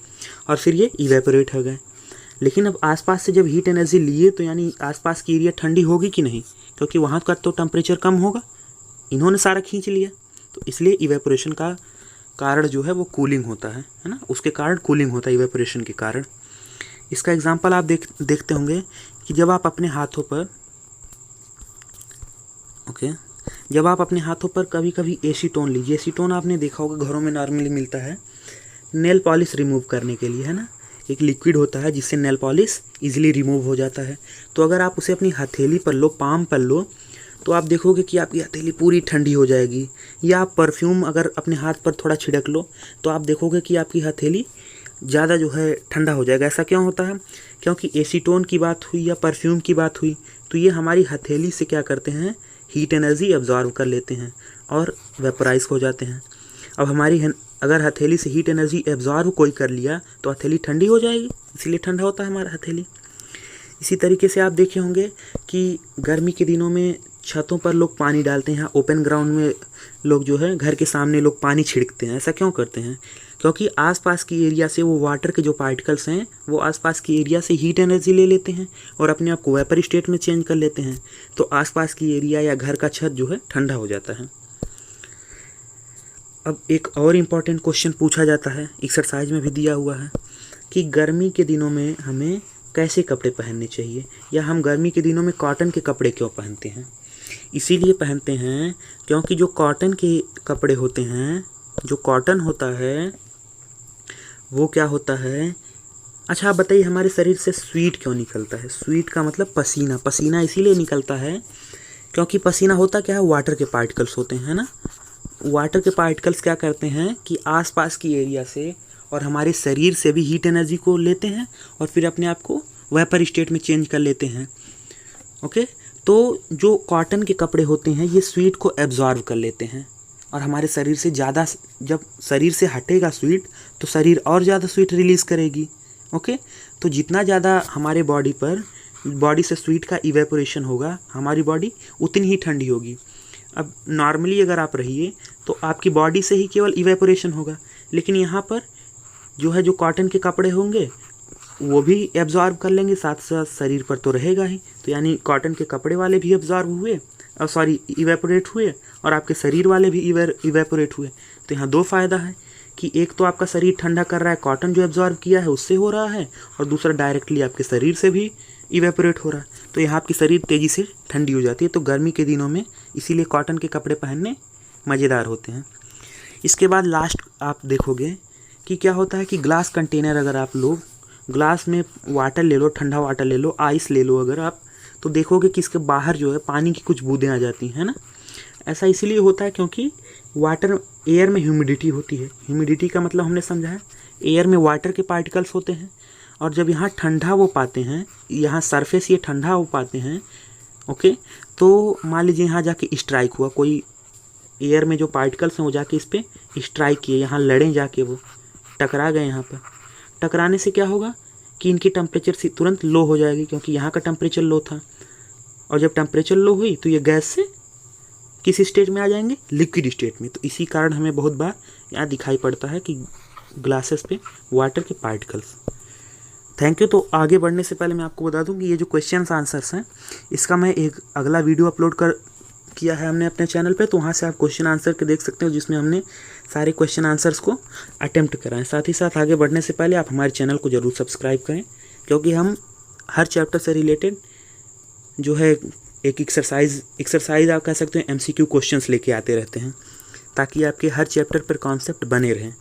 और फिर ये इवेपोरेट हो गए। लेकिन अब आसपास से जब हीट एनर्जी लिए तो यानी आसपास की एरिया ठंडी होगी कि नहीं, क्योंकि वहाँ का तो टेम्परेचर कम होगा, इन्होंने सारा खींच लिया, तो इसलिए इवेपोरेशन का कारण जो है वो कूलिंग होता है ना, उसके कारण कूलिंग होता है इवेपोरेशन के कारण। इसका एग्जांपल आप देखते होंगे कि जब आप अपने हाथों पर कभी कभी एसीटोन लीजिए। एसीटोन आपने देखा होगा घरों में नॉर्मली मिलता है नेल पॉलिश रिमूव करने के लिए, है ना। एक लिक्विड होता है जिससे नेल पॉलिश इजीली रिमूव हो जाता है। तो अगर आप उसे अपनी हथेली पर लो, पाम पर लो, तो आप देखोगे कि आपकी हथेली पूरी ठंडी हो जाएगी। या आप परफ्यूम अगर अपने हाथ पर थोड़ा छिड़क लो तो आप देखोगे कि आपकी हथेली ज़्यादा जो है ठंडा हो जाएगा। ऐसा क्यों होता है? क्योंकि एसीटोन की बात हुई या परफ्यूम की बात हुई तो ये हमारी हथेली से क्या करते हैं, हीट एनर्जी एब्जॉर्व कर लेते हैं और वेपोराइज हो जाते हैं। अब हमारी अगर हथेली से हीट एनर्जी एब्जॉर्व कोई कर लिया तो हथेली ठंडी हो जाएगी, इसीलिए ठंडा होता है हमारा हथेली। इसी तरीके से आप देखे होंगे कि गर्मी के दिनों में छतों पर लोग पानी डालते हैं, ओपन ग्राउंड में लोग जो है घर के सामने लोग पानी छिड़कते हैं। ऐसा क्यों करते हैं? क्योंकि आसपास की एरिया से वो वाटर के जो पार्टिकल्स हैं वो आसपास की एरिया से हीट एनर्जी ले लेते हैं और अपने आप को वेपर स्टेट में चेंज कर लेते हैं, तो आसपास की एरिया या घर का छत जो है ठंडा हो जाता है। अब एक और इम्पॉर्टेंट क्वेश्चन पूछा जाता है, एक्सरसाइज में भी दिया हुआ है कि गर्मी के दिनों में हमें कैसे कपड़े पहनने चाहिए, या हम गर्मी के दिनों में कॉटन के कपड़े क्यों पहनते हैं? इसीलिए पहनते हैं क्योंकि जो कॉटन के कपड़े होते हैं, जो कॉटन होता है वो क्या होता है। अच्छा आप बताइए, हमारे शरीर से स्वीट क्यों निकलता है? स्वीट का मतलब पसीना। पसीना इसीलिए निकलता है क्योंकि पसीना होता क्या है, वाटर के पार्टिकल्स होते हैं ना। वाटर के पार्टिकल्स क्या करते हैं कि आसपास की एरिया से और हमारे शरीर से भी हीट एनर्जी को लेते हैं और फिर अपने आप को वेपर स्टेट में चेंज कर लेते हैं। ओके, तो जो कॉटन के कपड़े होते हैं ये स्वीट को एब्जॉर्व कर लेते हैं और हमारे शरीर से ज़्यादा, जब शरीर से हटेगा स्वीट तो शरीर और ज़्यादा स्वीट रिलीज़ करेगी। ओके, तो जितना ज़्यादा हमारे बॉडी से स्वीट का इवेपोरेशन होगा, हमारी बॉडी उतनी ही ठंडी होगी। अब नॉर्मली अगर आप रहिए तो आपकी बॉडी से ही केवल इवेपोरेशन होगा, लेकिन यहाँ पर जो है जो कॉटन के कपड़े होंगे वो भी एब्जॉर्व कर लेंगे, साथ साथ शरीर पर तो रहेगा ही। तो यानी कॉटन के कपड़े वाले भी एब्जॉर्व हुए और इवेपोरेट हुए और आपके शरीर वाले भी इवेपोरेट हुए। तो यहाँ दो फ़ायदा है कि एक तो आपका शरीर ठंडा कर रहा है, कॉटन जो एब्जॉर्व किया है उससे हो रहा है, और दूसरा डायरेक्टली आपके शरीर से भी इवेपोरेट हो रहा है। तो यहाँ आपकी शरीर तेज़ी से ठंडी हो जाती है। तो गर्मी के दिनों में इसीलिए कॉटन के कपड़े पहनने मज़ेदार होते हैं। इसके बाद लास्ट आप देखोगे कि क्या होता है कि ग्लास कंटेनर, अगर आप लो ग्लास में वाटर ले लो, ठंडा वाटर ले लो, आइस ले लो अगर आप, तो देखोगे कि इसके बाहर जो है पानी की कुछ बूंदें आ जाती हैं ना। ऐसा इसीलिए होता है क्योंकि एयर में ह्यूमिडिटी होती है। ह्यूमिडिटी का मतलब हमने समझा है, एयर में वाटर के पार्टिकल्स होते हैं और जब यहाँ ठंडा वो पाते हैं, यहाँ सरफेस ये ठंडा हो पाते हैं। ओके, तो मान लीजिए यहाँ जाके स्ट्राइक हुआ, कोई एयर में जो पार्टिकल्स हैं वो जाके इस पर स्ट्राइक किए, यहाँ लड़ें, जाके वो टकरा गए। यहाँ पर टकराने से क्या होगा कि इनकी टेम्परेचर से तुरंत लो हो जाएगी, क्योंकि यहाँ का टेम्परेचर लो था, और जब टेम्परेचर लो हुई तो ये गैस से किस स्टेट में आ जाएंगे, लिक्विड स्टेट में। तो इसी कारण हमें बहुत बार यहाँ दिखाई पड़ता है कि ग्लासेस पे वाटर के पार्टिकल्स। Thank you. तो आगे बढ़ने से पहले मैं आपको बता दूं कि ये जो क्वेश्चंस आंसर्स हैं इसका मैं एक अगला वीडियो अपलोड किया है हमने अपने चैनल पे, तो वहाँ से आप क्वेश्चन आंसर के देख सकते हो, जिसमें हमने सारे क्वेश्चन आंसर्स को अटेम्प्ट कराएं। साथ ही साथ आगे बढ़ने से पहले आप हमारे चैनल को ज़रूर सब्सक्राइब करें, क्योंकि हम हर चैप्टर से रिलेटेड जो है एक एक्सरसाइज आप कह सकते हैं, MCQ क्वेश्चंस लेके आते रहते हैं ताकि आपके हर चैप्टर पर कॉन्सेप्ट बने रहें।